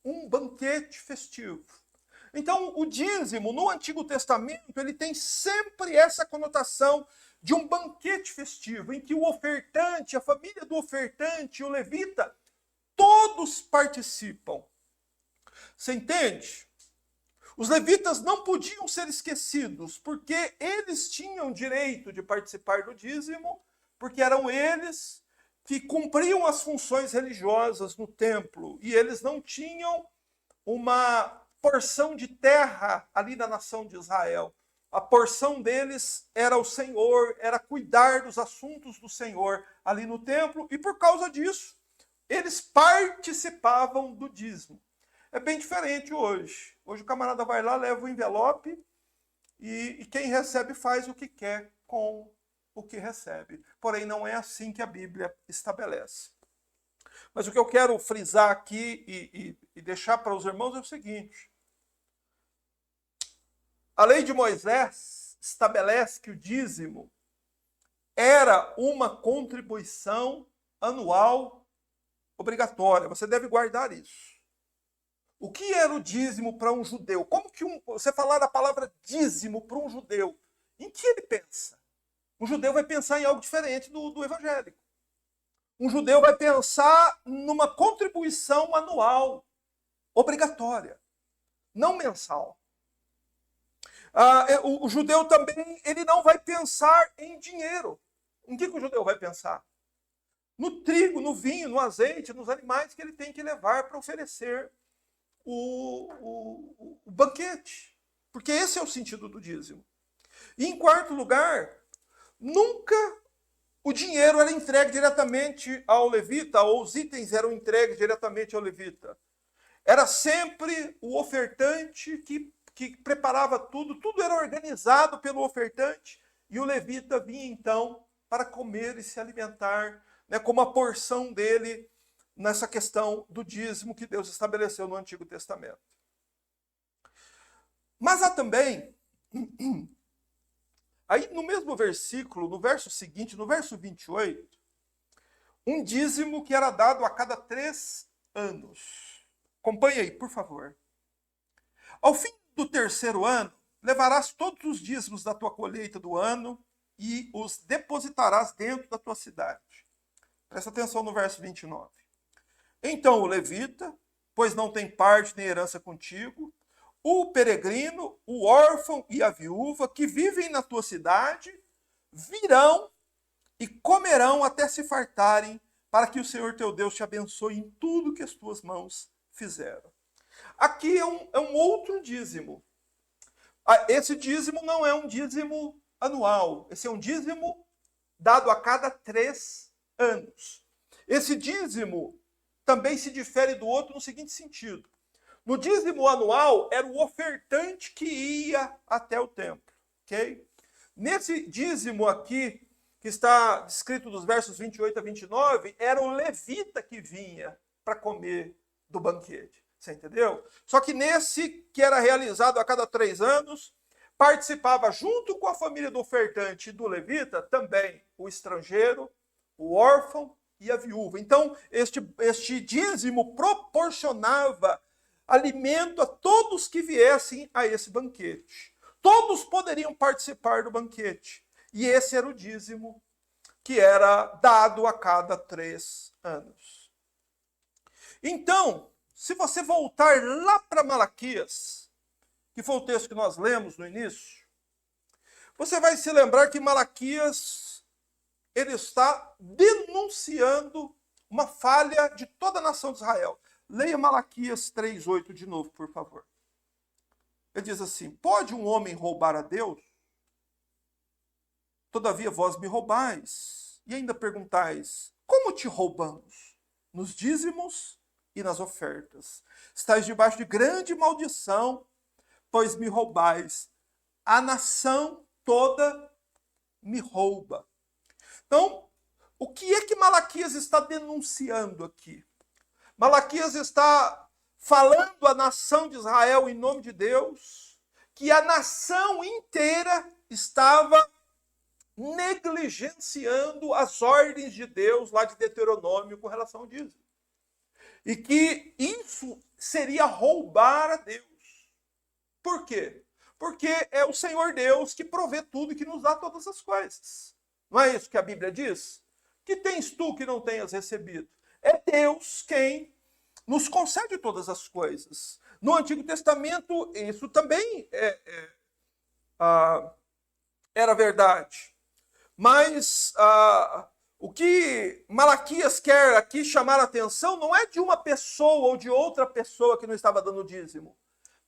Um banquete festivo. Então o dízimo no Antigo Testamento ele tem sempre essa conotação de um banquete festivo, em que o ofertante, a família do ofertante, o levita, todos participam. Você entende? Os levitas não podiam ser esquecidos, porque eles tinham direito de participar do dízimo, porque eram eles que cumpriam as funções religiosas no templo, e eles não tinham uma porção de terra ali na nação de Israel. A porção deles era o Senhor, era cuidar dos assuntos do Senhor ali no templo, e por causa disso, eles participavam do dízimo. É bem diferente hoje. Hoje o camarada vai lá, leva o envelope e quem recebe faz o que quer com o que recebe. Porém, não é assim que a Bíblia estabelece. Mas o que eu quero frisar aqui e deixar para os irmãos é o seguinte. A lei de Moisés estabelece que o dízimo era uma contribuição anual obrigatória. Você deve guardar isso. O que era o dízimo para um judeu? Como que você falar a palavra dízimo para um judeu? Em que ele pensa? Um judeu vai pensar em algo diferente do evangélico. Um judeu vai pensar numa contribuição anual, obrigatória, não mensal. O judeu também ele não vai pensar em dinheiro. Em que o judeu vai pensar? No trigo, no vinho, no azeite, nos animais que ele tem que levar para oferecer o banquete. Porque esse é o sentido do dízimo. E em quarto lugar, nunca o dinheiro era entregue diretamente ao levita, ou os itens eram entregues diretamente ao levita. Era sempre o ofertante que preparava tudo, tudo era organizado pelo ofertante, e o levita vinha então para comer e se alimentar, né, como a porção dele nessa questão do dízimo que Deus estabeleceu no Antigo Testamento. Mas há também, aí no mesmo versículo, no verso seguinte, no verso 28, um dízimo que era dado a cada 3 anos. Acompanhe aí, por favor. Ao fim do 3º ano, levarás todos os dízimos da tua colheita do ano e os depositarás dentro da tua cidade. Presta atenção no verso 29. Então o levita, pois não tem parte nem herança contigo, o peregrino, o órfão e a viúva que vivem na tua cidade, virão e comerão até se fartarem, para que o Senhor teu Deus te abençoe em tudo que as tuas mãos fizeram. Aqui é um outro dízimo. Esse dízimo não é um dízimo anual, esse é um dízimo dado a cada 3 anos. Esse dízimo também se difere do outro no seguinte sentido. No dízimo anual, era o ofertante que ia até o templo. Okay? Nesse dízimo aqui, que está descrito dos versos 28 a 29, era o levita que vinha para comer do banquete. Você entendeu? Só que nesse, que era realizado a cada 3 anos, participava junto com a família do ofertante e do levita também o estrangeiro, o órfão e a viúva. Então, este dízimo proporcionava alimento a todos que viessem a esse banquete. Todos poderiam participar do banquete. E esse era o dízimo que era dado a cada 3 anos. Então, se você voltar lá para Malaquias, que foi o texto que nós lemos no início, você vai se lembrar que Malaquias ele está denunciando uma falha de toda a nação de Israel. Leia Malaquias 3:8 de novo, por favor. Ele diz assim: pode um homem roubar a Deus? Todavia vós me roubais. E ainda perguntais: como te roubamos? Nos dízimos e nas ofertas. Estais debaixo de grande maldição, pois me roubais. A nação toda me rouba. Então, o que é que Malaquias está denunciando aqui? Malaquias está falando à nação de Israel em nome de Deus, que a nação inteira estava negligenciando as ordens de Deus lá de Deuteronômio com relação ao dízimo. E que isso seria roubar a Deus. Por quê? Porque é o Senhor Deus que provê tudo e que nos dá todas as coisas. Não é isso que a Bíblia diz? Que tens tu que não tenhas recebido? É Deus quem nos concede todas as coisas. No Antigo Testamento, isso também era verdade. Mas o que Malaquias quer aqui chamar a atenção não é de uma pessoa ou de outra pessoa que não estava dando dízimo,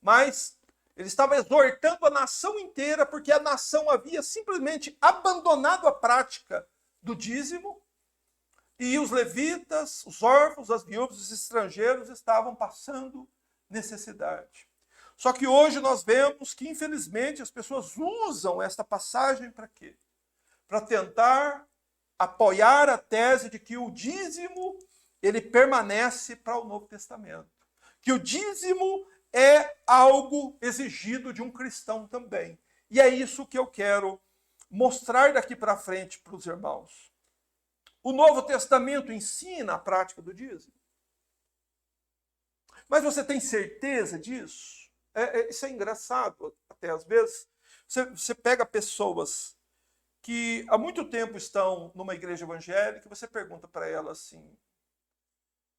mas ele estava exortando a nação inteira, porque a nação havia simplesmente abandonado a prática do dízimo, e os levitas, os órfãos, as viúvas, os estrangeiros estavam passando necessidade. Só que hoje nós vemos que, infelizmente, as pessoas usam esta passagem para quê? Para tentar apoiar a tese de que o dízimo ele permanece para o Novo Testamento. Que o dízimo é algo exigido de um cristão também. E é isso que eu quero mostrar daqui para frente para os irmãos. O Novo Testamento ensina a prática do dízimo. Mas você tem certeza disso? Isso é engraçado, até às vezes. Você pega pessoas que há muito tempo estão numa igreja evangélica, você pergunta para ela assim,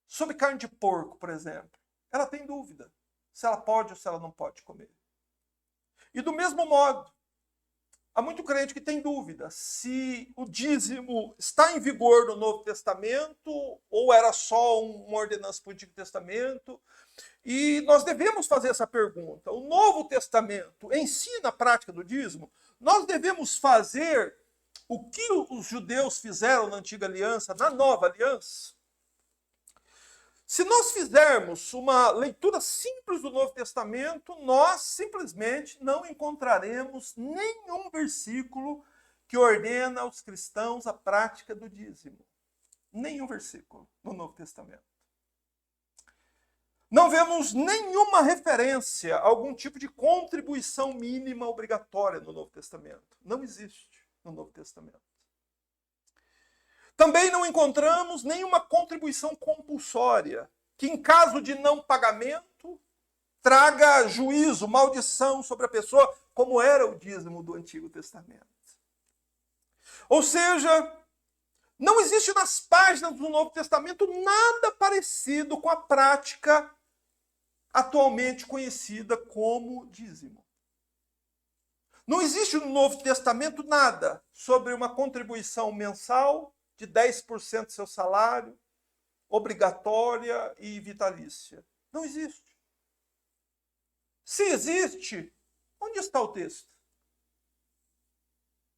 sobre carne de porco, por exemplo. Ela tem dúvida se ela pode ou se ela não pode comer. E do mesmo modo, há muito crente que tem dúvida se o dízimo está em vigor no Novo Testamento ou era só uma ordenança para o Antigo Testamento. E nós devemos fazer essa pergunta. O Novo Testamento ensina a prática do dízimo? Nós devemos fazer o que os judeus fizeram na Antiga Aliança, na Nova Aliança? Se nós fizermos uma leitura simples do Novo Testamento, nós simplesmente não encontraremos nenhum versículo que ordena aos cristãos a prática do dízimo. Nenhum versículo no Novo Testamento. Não vemos nenhuma referência a algum tipo de contribuição mínima obrigatória no Novo Testamento. Não existe no Novo Testamento. Também não encontramos nenhuma contribuição compulsória, que em caso de não pagamento, traga juízo, maldição sobre a pessoa, como era o dízimo do Antigo Testamento. Ou seja, não existe nas páginas do Novo Testamento nada parecido com a prática atualmente conhecida como dízimo. Não existe no Novo Testamento nada sobre uma contribuição mensal de 10% do seu salário, obrigatória e vitalícia. Não existe. Se existe, onde está o texto?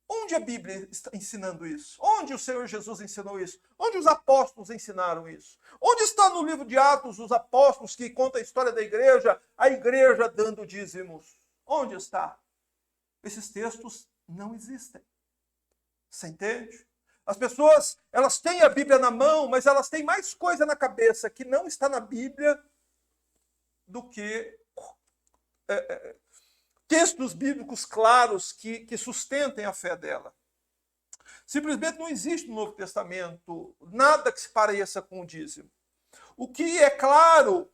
Onde a Bíblia está ensinando isso? Onde o Senhor Jesus ensinou isso? Onde os apóstolos ensinaram isso? Onde está no livro de Atos os apóstolos que conta a história da igreja, a igreja dando dízimos? Onde está? Esses textos não existem. Você entende? As pessoas, elas têm a Bíblia na mão, mas elas têm mais coisa na cabeça que não está na Bíblia do que textos bíblicos claros que sustentem a fé dela. Simplesmente não existe no Novo Testamento nada que se pareça com o dízimo. O que é claro,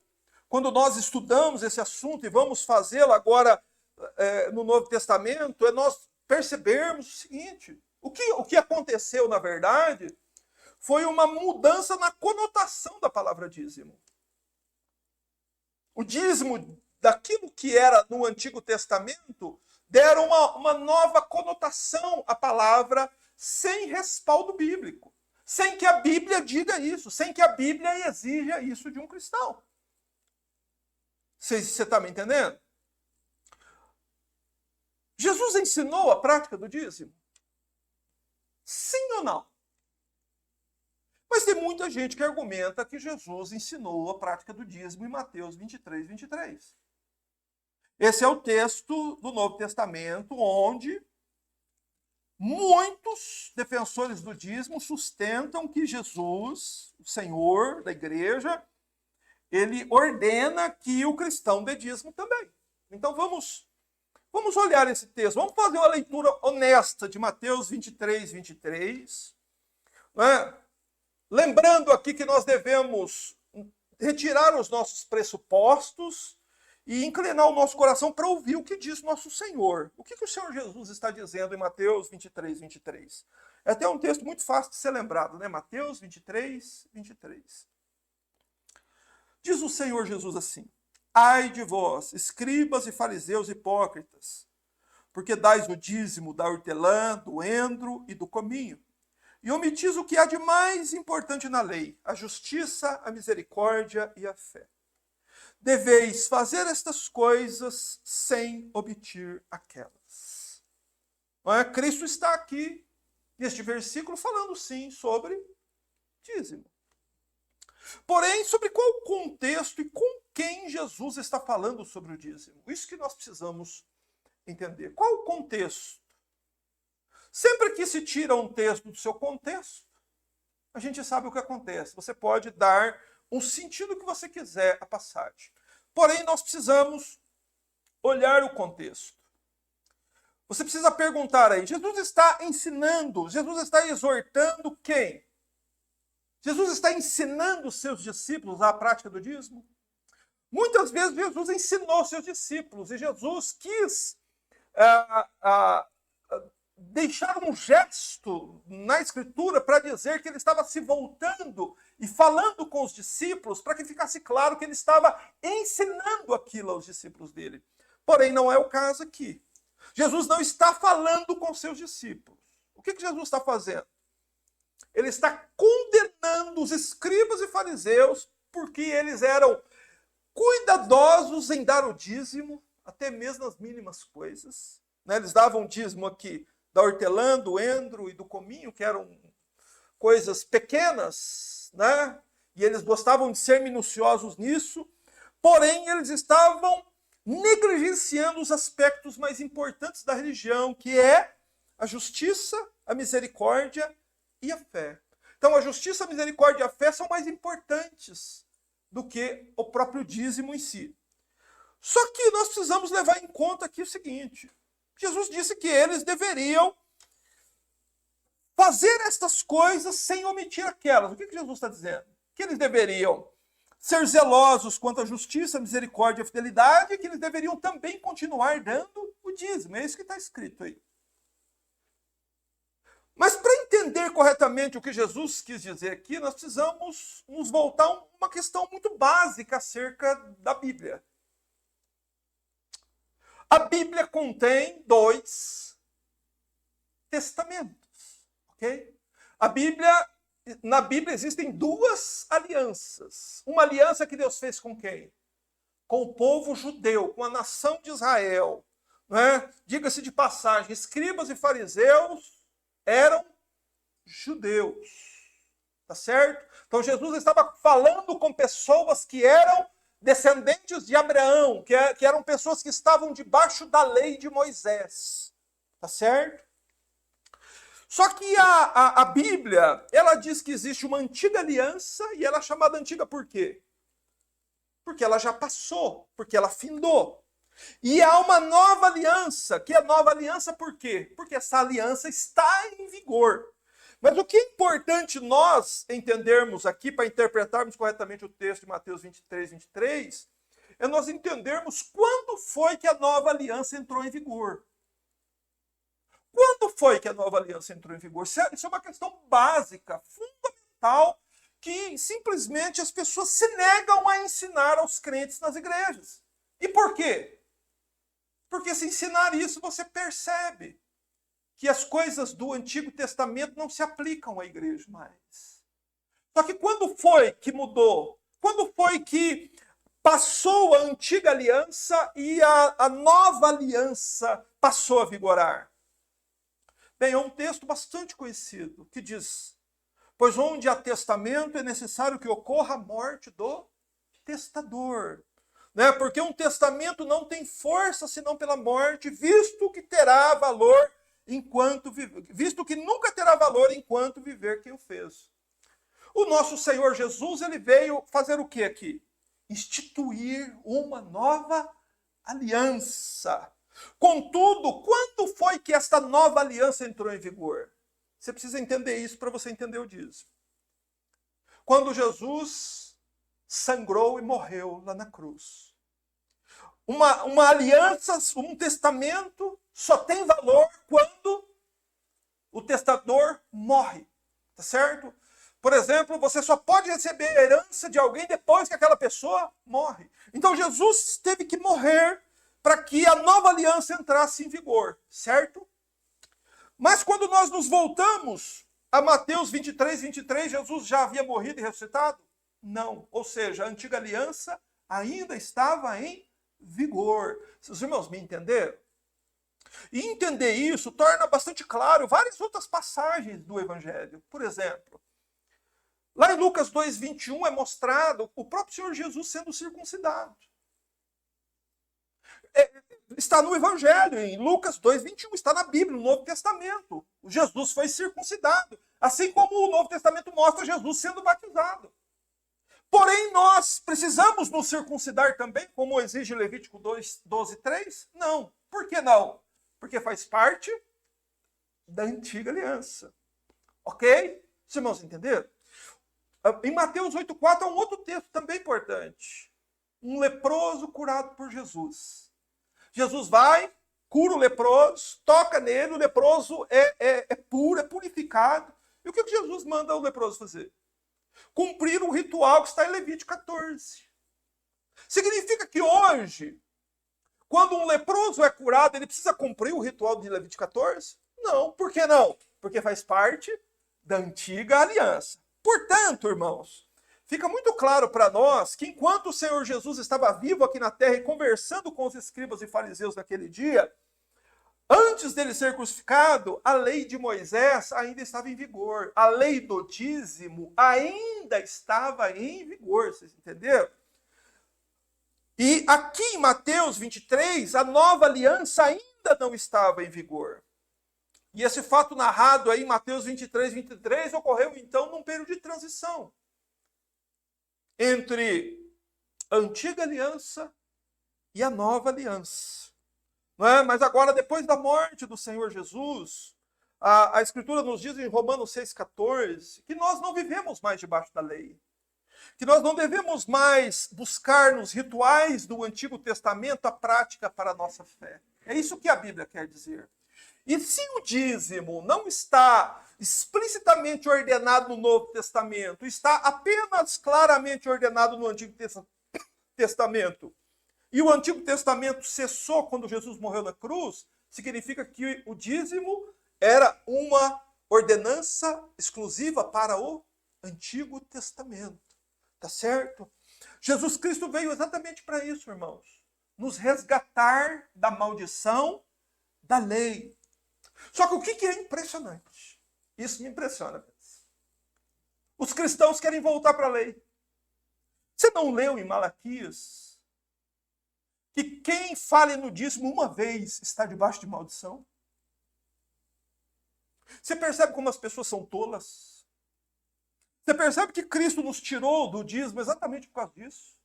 quando nós estudamos esse assunto e vamos fazê-lo agora no Novo Testamento, é nós percebermos o seguinte: o que aconteceu, na verdade, foi uma mudança na conotação da palavra dízimo. O dízimo daquilo que era no Antigo Testamento deram uma nova conotação à palavra sem respaldo bíblico, sem que a Bíblia diga isso, sem que a Bíblia exija isso de um cristão. Você está me entendendo? Jesus ensinou a prática do dízimo? Sim ou não? Mas tem muita gente que argumenta que Jesus ensinou a prática do dízimo em Mateus 23, 23. Esse é o texto do Novo Testamento onde muitos defensores do dízimo sustentam que Jesus, o Senhor da igreja, ele ordena que o cristão dê dízimo também. Então vamos olhar esse texto. Vamos fazer uma leitura honesta de Mateus 23, 23. Né? Lembrando aqui que nós devemos retirar os nossos pressupostos e inclinar o nosso coração para ouvir o que diz nosso Senhor. O que o Senhor Jesus está dizendo em Mateus 23, 23? É até um texto muito fácil de ser lembrado, né? Mateus 23, 23. Diz o Senhor Jesus assim: ai de vós, escribas e fariseus hipócritas, porque dais o dízimo da hortelã, do endro e do cominho, e omitis o que há de mais importante na lei, a justiça, a misericórdia e a fé. Deveis fazer estas coisas sem omitir aquelas. Cristo está aqui, neste versículo, falando sim sobre dízimo. Porém, sobre qual contexto e com quem Jesus está falando sobre o dízimo? Isso que nós precisamos entender. Qual o contexto? Sempre que se tira um texto do seu contexto, a gente sabe o que acontece. Você pode dar um sentido que você quiser à passagem. Porém, nós precisamos olhar o contexto. Você precisa perguntar aí, Jesus está ensinando, Jesus está exortando quem? Jesus está ensinando os seus discípulos a prática do dízimo? Muitas vezes Jesus ensinou seus discípulos e Jesus quis deixar um gesto na Escritura para dizer que ele estava se voltando e falando com os discípulos para que ficasse claro que ele estava ensinando aquilo aos discípulos dele. Porém, não é o caso aqui. Jesus não está falando com seus discípulos. O que Jesus está fazendo? Ele está condenando os escribas e fariseus porque eles eram cuidadosos em dar o dízimo, até mesmo nas mínimas coisas. Eles davam dízimo aqui da hortelã, do endro e do cominho, que eram coisas pequenas, né? E eles gostavam de ser minuciosos nisso, porém eles estavam negligenciando os aspectos mais importantes da religião, que é a justiça, a misericórdia e a fé. Então a justiça, a misericórdia e a fé são mais importantes do que o próprio dízimo em si. Só que nós precisamos levar em conta aqui o seguinte: Jesus disse que eles deveriam fazer estas coisas sem omitir aquelas. O que Jesus está dizendo? Que eles deveriam ser zelosos quanto à justiça, misericórdia e fidelidade, e que eles deveriam também continuar dando o dízimo. É isso que está escrito aí. Mas para entender corretamente o que Jesus quis dizer aqui, nós precisamos nos voltar a uma questão muito básica acerca da Bíblia. A Bíblia contém 2 testamentos, ok? Na Bíblia existem 2 alianças. Uma aliança que Deus fez com quem? Com o povo judeu, com a nação de Israel. Diga-se de passagem, escribas e fariseus eram judeus, tá certo? Então Jesus estava falando com pessoas que eram descendentes de Abraão, que eram pessoas que estavam debaixo da lei de Moisés, tá certo? Só que a Bíblia, ela diz que existe uma antiga aliança, e ela é chamada antiga por quê? Porque ela já passou, porque ela findou. E há uma nova aliança, que é nova aliança por quê? Porque essa aliança está em vigor. Mas o que é importante nós entendermos aqui, para interpretarmos corretamente o texto de Mateus 23, 23, é nós entendermos quando foi que a nova aliança entrou em vigor. Quando foi que a nova aliança entrou em vigor? Isso é uma questão básica, fundamental, que simplesmente as pessoas se negam a ensinar aos crentes nas igrejas. E por quê? Porque se ensinar isso, você percebe que as coisas do Antigo Testamento não se aplicam à igreja mais. Só que quando foi que mudou? Quando foi que passou a antiga aliança e a nova aliança passou a vigorar? Bem, é um texto bastante conhecido que diz: pois onde há testamento é necessário que ocorra a morte do testador. Né? Porque um testamento não tem força senão pela morte, visto que terá valor visto que nunca terá valor enquanto viver quem o fez. O nosso Senhor Jesus, ele veio fazer o que aqui? Instituir uma nova aliança. Contudo, quando foi que esta nova aliança entrou em vigor? Você precisa entender isso para você entender o dízimo. Quando Jesus sangrou e morreu lá na cruz. Uma aliança, um testamento só tem valor quando o testador morre, tá certo? Por exemplo, você só pode receber a herança de alguém depois que aquela pessoa morre. Então Jesus teve que morrer para que a nova aliança entrasse em vigor, certo? Mas quando nós nos voltamos a Mateus 23, Jesus já havia morrido e ressuscitado? Não. Ou seja, a antiga aliança ainda estava em vigor. Os irmãos me entenderam? E entender isso torna bastante claro várias outras passagens do Evangelho. Por exemplo, lá em Lucas 2:21 é mostrado o próprio Senhor Jesus sendo circuncidado. Está no Evangelho, em Lucas 2:21, está na Bíblia, no Novo Testamento. Jesus foi circuncidado, assim como o Novo Testamento mostra Jesus sendo batizado. Porém, nós precisamos nos circuncidar também, como exige Levítico 12:3? Não. Por que não? Porque faz parte da antiga aliança. Ok? Os irmãos entenderam? Em Mateus 8:4 há um outro texto também importante. Um leproso curado por Jesus. Jesus vai, cura o leproso, toca nele, o leproso é puro, é purificado. E o que Jesus manda o leproso fazer? Cumprir um ritual que está em Levítico 14. Significa que hoje, quando um leproso é curado, ele precisa cumprir o ritual de Levítico 14? Não. Por que não? Porque faz parte da antiga aliança. Portanto, irmãos, fica muito claro para nós que enquanto o Senhor Jesus estava vivo aqui na terra e conversando com os escribas e fariseus naquele dia, antes dele ser crucificado, a lei de Moisés ainda estava em vigor. A lei do dízimo ainda estava em vigor. Vocês entenderam? E aqui em Mateus 23, a nova aliança ainda não estava em vigor. E esse fato narrado aí em Mateus 23 ocorreu então num período de transição entre a antiga aliança e a nova aliança. Não é? Mas agora, depois da morte do Senhor Jesus, a Escritura nos diz em Romanos 6,14 que nós não vivemos mais debaixo da lei. Que nós não devemos mais buscar nos rituais do Antigo Testamento a prática para a nossa fé. É isso que a Bíblia quer dizer. E se o dízimo não está explicitamente ordenado no Novo Testamento, está apenas claramente ordenado no Antigo Testamento, e o Antigo Testamento cessou quando Jesus morreu na cruz, significa que o dízimo era uma ordenança exclusiva para o Antigo Testamento. Tá certo? Jesus Cristo veio exatamente para isso, irmãos. Nos resgatar da maldição da lei. Só que o que é impressionante? Isso me impressiona. Os cristãos querem voltar para a lei. Você não leu em Malaquias que quem fale no dízimo uma vez está debaixo de maldição? Você percebe como as pessoas são tolas? Você percebe que Cristo nos tirou do dízimo exatamente por causa disso?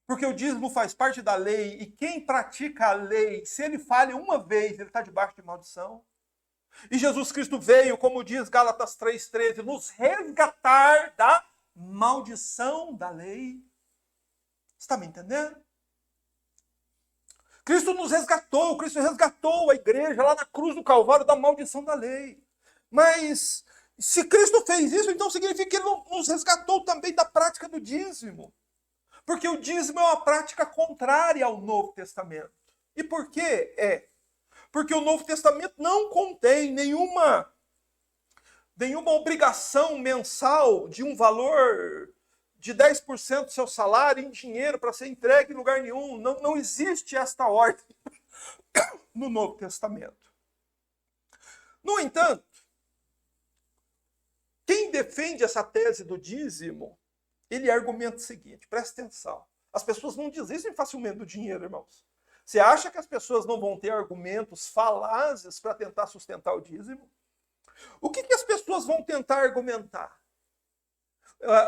Porque o dízimo faz parte da lei, e quem pratica a lei, se ele falha uma vez, ele está debaixo de maldição. E Jesus Cristo veio, como diz Gálatas 3,13, nos resgatar da maldição da lei. Você está me entendendo? Cristo nos resgatou, Cristo resgatou a igreja lá na cruz do Calvário da maldição da lei. Mas se Cristo fez isso, então significa que ele nos resgatou também da prática do dízimo. Porque o dízimo é uma prática contrária ao Novo Testamento. E por que é? Porque o Novo Testamento não contém nenhuma obrigação mensal de um valor de 10% do seu salário em dinheiro para ser entregue em lugar nenhum. Não existe esta ordem no Novo Testamento. No entanto, quem defende essa tese do dízimo, ele argumenta o seguinte, presta atenção. As pessoas não desistem facilmente do dinheiro, irmãos. Você acha que as pessoas não vão ter argumentos falazes para tentar sustentar o dízimo? O que as pessoas vão tentar argumentar?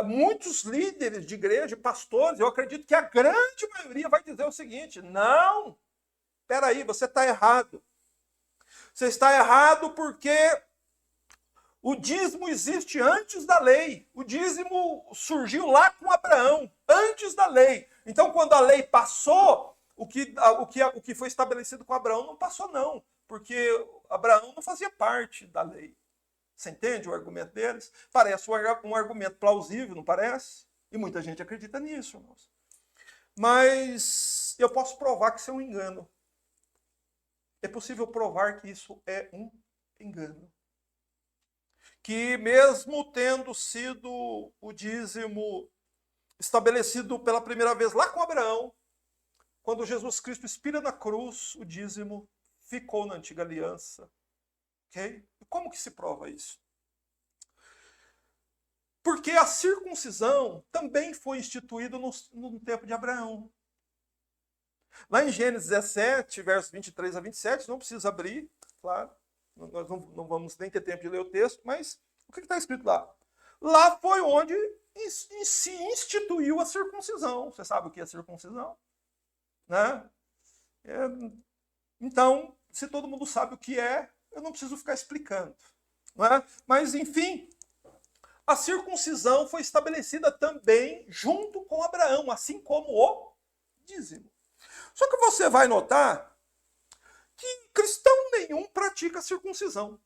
Muitos líderes de igreja, pastores, eu acredito que a grande maioria vai dizer o seguinte: não, espera aí, você está errado. Você está errado porque o dízimo existe antes da lei. O dízimo surgiu lá com Abraão, antes da lei. Então, quando a lei passou, o que foi estabelecido com Abraão não passou, não. Porque Abraão não fazia parte da lei. Você entende o argumento deles? Parece um argumento plausível, não parece? E muita gente acredita nisso, irmãos. Mas eu posso provar que isso é um engano. É possível provar que isso é um engano. Que mesmo tendo sido o dízimo estabelecido pela primeira vez lá com Abraão, quando Jesus Cristo expira na cruz, o dízimo ficou na antiga aliança. Okay? E como que se prova isso? Porque a circuncisão também foi instituída no tempo de Abraão. Lá em Gênesis 17, versos 23 a 27, não precisa abrir, claro, nós não vamos nem ter tempo de ler o texto, mas o que está escrito lá? Lá foi onde se instituiu a circuncisão. Você sabe o que é circuncisão? Né? Então, se todo mundo sabe o que é, eu não preciso ficar explicando. Não é? Mas, enfim, a circuncisão foi estabelecida também junto com Abraão, assim como o dízimo. Só que você vai notar que cristão nenhum pratica circuncisão.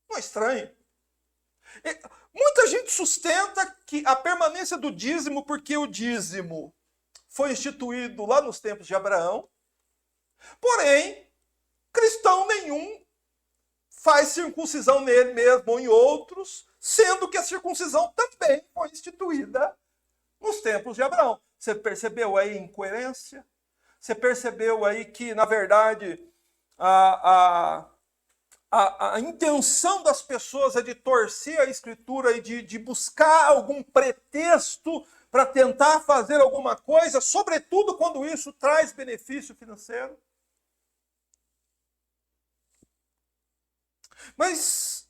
Não é estranho? Muita gente sustenta que a permanência do dízimo, porque o dízimo foi instituído lá nos tempos de Abraão, porém, cristão nenhum faz circuncisão nele mesmo ou em outros, sendo que a circuncisão também foi instituída nos tempos de Abraão. Você percebeu aí a incoerência? Você percebeu aí que, na verdade, a intenção das pessoas é de torcer a Escritura e de buscar algum pretexto para tentar fazer alguma coisa, sobretudo quando isso traz benefício financeiro? Mas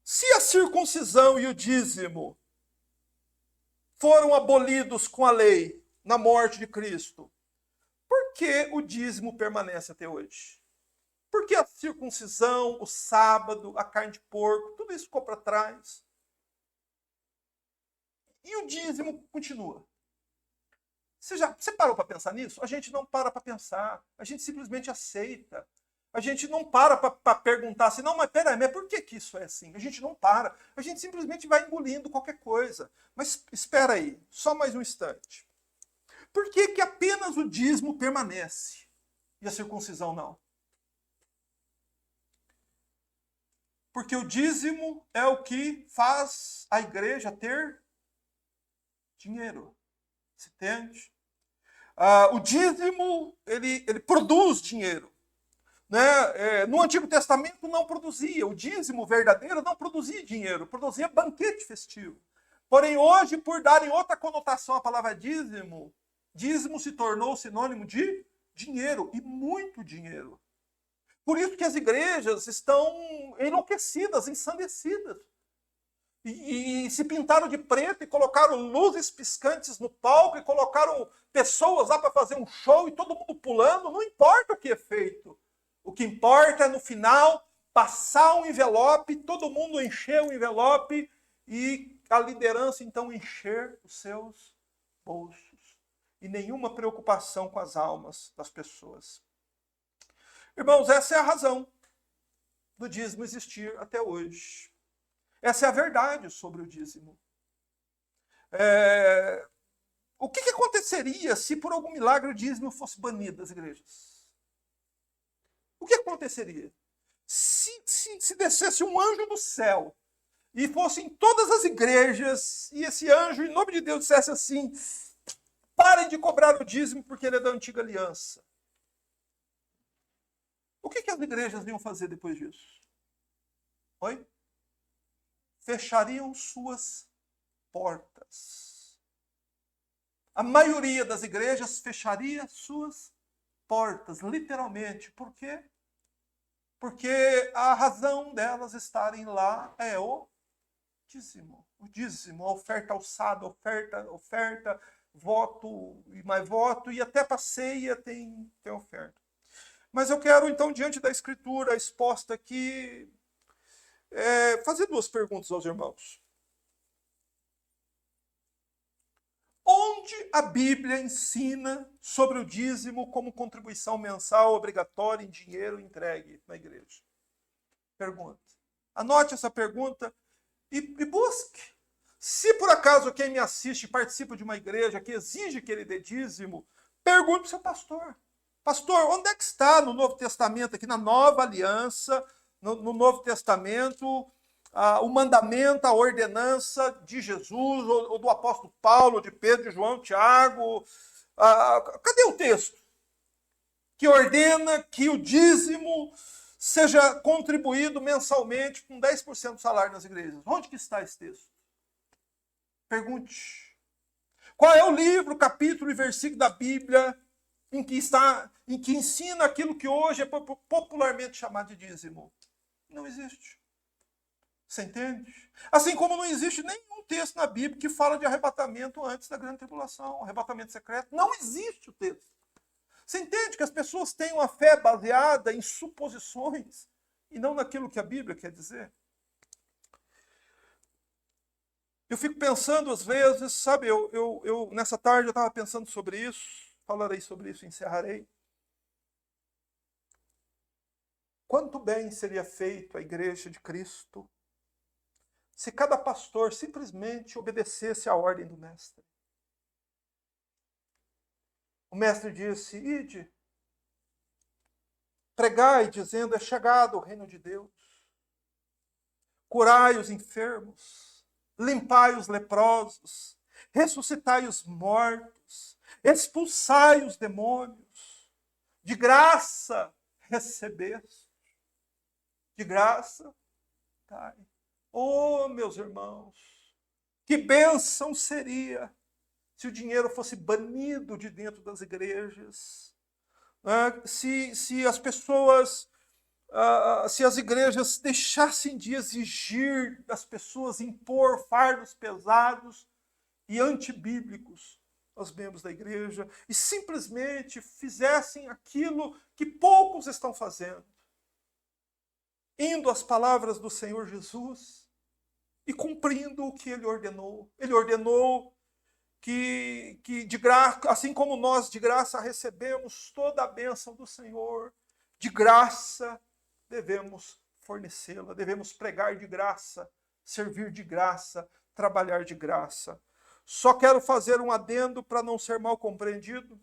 se a circuncisão e o dízimo foram abolidos com a lei na morte de Cristo, por que o dízimo permanece até hoje? Por que a circuncisão, o sábado, a carne de porco, tudo isso ficou para trás? E o dízimo continua. Você parou para pensar nisso? A gente não para pensar. A gente simplesmente aceita. A gente não para perguntar assim, não, mas peraí, mas por que isso é assim? A gente não para. A gente simplesmente vai engolindo qualquer coisa. Mas espera aí, só mais um instante. Por que apenas o dízimo permanece e a circuncisão não? Porque o dízimo é o que faz a igreja ter dinheiro. Você entende? O dízimo, ele produz dinheiro. Né? No Antigo Testamento não produzia. O dízimo verdadeiro não produzia dinheiro, produzia banquete festivo. Porém, hoje, por darem outra conotação à palavra dízimo, dízimo se tornou sinônimo de dinheiro, e muito dinheiro. Por isso que as igrejas estão enlouquecidas, ensandecidas. E se pintaram de preto e colocaram luzes piscantes no palco e colocaram pessoas lá para fazer um show e todo mundo pulando. Não importa o que é feito. O que importa é, no final, passar um envelope, todo mundo encher o envelope e a liderança, então, encher os seus bolsos. E nenhuma preocupação com as almas das pessoas. Irmãos, essa é a razão do dízimo existir até hoje. Essa é a verdade sobre o dízimo. o que aconteceria se por algum milagre o dízimo fosse banido das igrejas? O que aconteceria? Se descesse um anjo do céu e fosse em todas as igrejas, e esse anjo, em nome de Deus, dissesse assim: parem de cobrar o dízimo porque ele é da antiga aliança. O que as igrejas iam fazer depois disso? Oi? Fechariam suas portas. A maioria das igrejas fecharia suas portas, literalmente. Por quê? Porque a razão delas estarem lá é o dízimo. O dízimo, a oferta alçada, oferta, voto e mais voto, e até para ceia tem oferta. Mas eu quero, então, diante da Escritura exposta aqui, fazer duas perguntas aos irmãos. Onde a Bíblia ensina sobre o dízimo como contribuição mensal obrigatória em dinheiro entregue na igreja? Pergunta. Anote essa pergunta e busque. Se por acaso quem me assiste participa de uma igreja que exige que ele dê dízimo, pergunte para o seu pastor. Pastor, onde é que está no Novo Testamento, aqui na Nova Aliança, no Novo Testamento, o mandamento, a ordenança de Jesus, ou do apóstolo Paulo, de Pedro, de João, Tiago? Cadê o texto que ordena que o dízimo seja contribuído mensalmente com 10% do salário nas igrejas? Onde que está esse texto? Pergunte. Qual é o livro, capítulo e versículo da Bíblia em que ensina aquilo que hoje é popularmente chamado de dízimo? Não existe. Você entende? Assim como não existe nenhum texto na Bíblia que fala de arrebatamento antes da grande tribulação, arrebatamento secreto. Não existe o texto. Você entende que as pessoas têm uma fé baseada em suposições e não naquilo que a Bíblia quer dizer? Eu fico pensando às vezes, sabe, eu nessa tarde eu estava pensando sobre isso, falarei sobre isso e encerrarei. Quanto bem seria feito a igreja de Cristo se cada pastor simplesmente obedecesse à ordem do mestre. O mestre disse: ide, pregai, dizendo, é chegado o reino de Deus. Curai os enfermos, limpai os leprosos, ressuscitai os mortos, expulsai os demônios. De graça recebeste, de graça dai. Oh, meus irmãos, que bênção seria se o dinheiro fosse banido de dentro das igrejas, né? Se as pessoas, se as igrejas deixassem de exigir das pessoas, impor fardos pesados e antibíblicos aos membros da igreja e simplesmente fizessem aquilo que poucos estão fazendo, indo às palavras do Senhor Jesus e cumprindo o que ele ordenou. Ele ordenou que de graça, assim como nós de graça recebemos toda a bênção do Senhor, de graça devemos fornecê-la, devemos pregar de graça, servir de graça, trabalhar de graça. Só quero fazer um adendo para não ser mal compreendido,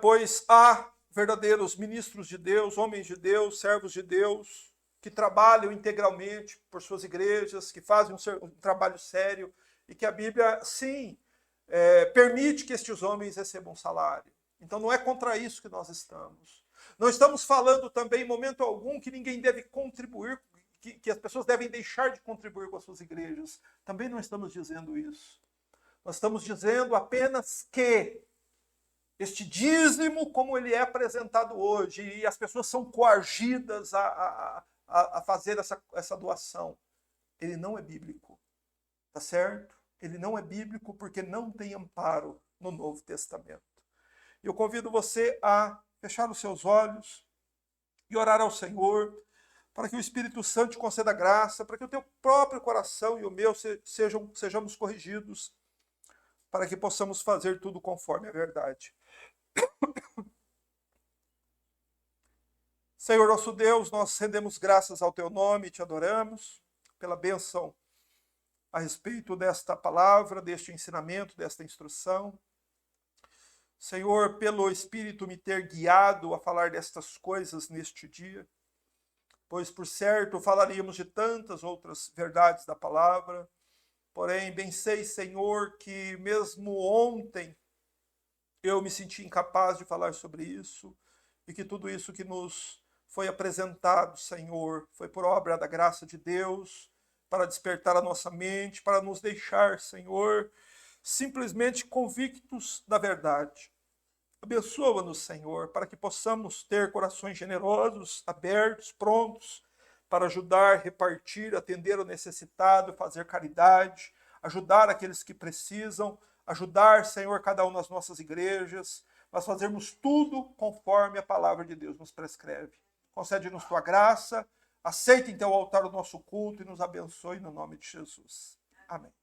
pois há verdadeiros ministros de Deus, homens de Deus, servos de Deus, que trabalham integralmente por suas igrejas, que fazem um trabalho sério, e que a Bíblia, sim, permite que estes homens recebam salário. Então não é contra isso que nós estamos. Não estamos falando também, em momento algum, que ninguém deve contribuir, que as pessoas devem deixar de contribuir com as suas igrejas. Também não estamos dizendo isso. Nós estamos dizendo apenas que este dízimo, como ele é apresentado hoje, e as pessoas são coagidas a fazer essa doação, ele não é bíblico. Tá certo? Ele não é bíblico porque não tem amparo no Novo Testamento. Eu convido você a fechar os seus olhos e orar ao Senhor para que o Espírito Santo te conceda graça, para que o teu próprio coração e o meu sejamos corrigidos, para que possamos fazer tudo conforme a verdade. Senhor nosso Deus, nós rendemos graças ao teu nome e te adoramos pela bênção a respeito desta palavra, deste ensinamento, desta instrução. Senhor, pelo Espírito me ter guiado a falar destas coisas neste dia, pois por certo falaríamos de tantas outras verdades da palavra, porém bem sei, Senhor, que mesmo ontem eu me senti incapaz de falar sobre isso, e que tudo isso que nos foi apresentado, Senhor, foi por obra da graça de Deus, para despertar a nossa mente, para nos deixar, Senhor, simplesmente convictos da verdade. Abençoa-nos, Senhor, para que possamos ter corações generosos, abertos, prontos para ajudar, repartir, atender o necessitado, fazer caridade, ajudar aqueles que precisam, ajudar, Senhor, cada um nas nossas igrejas, nós fazermos tudo conforme a palavra de Deus nos prescreve. Concede-nos tua graça, aceita em teu altar o nosso culto e nos abençoe no nome de Jesus. Amém.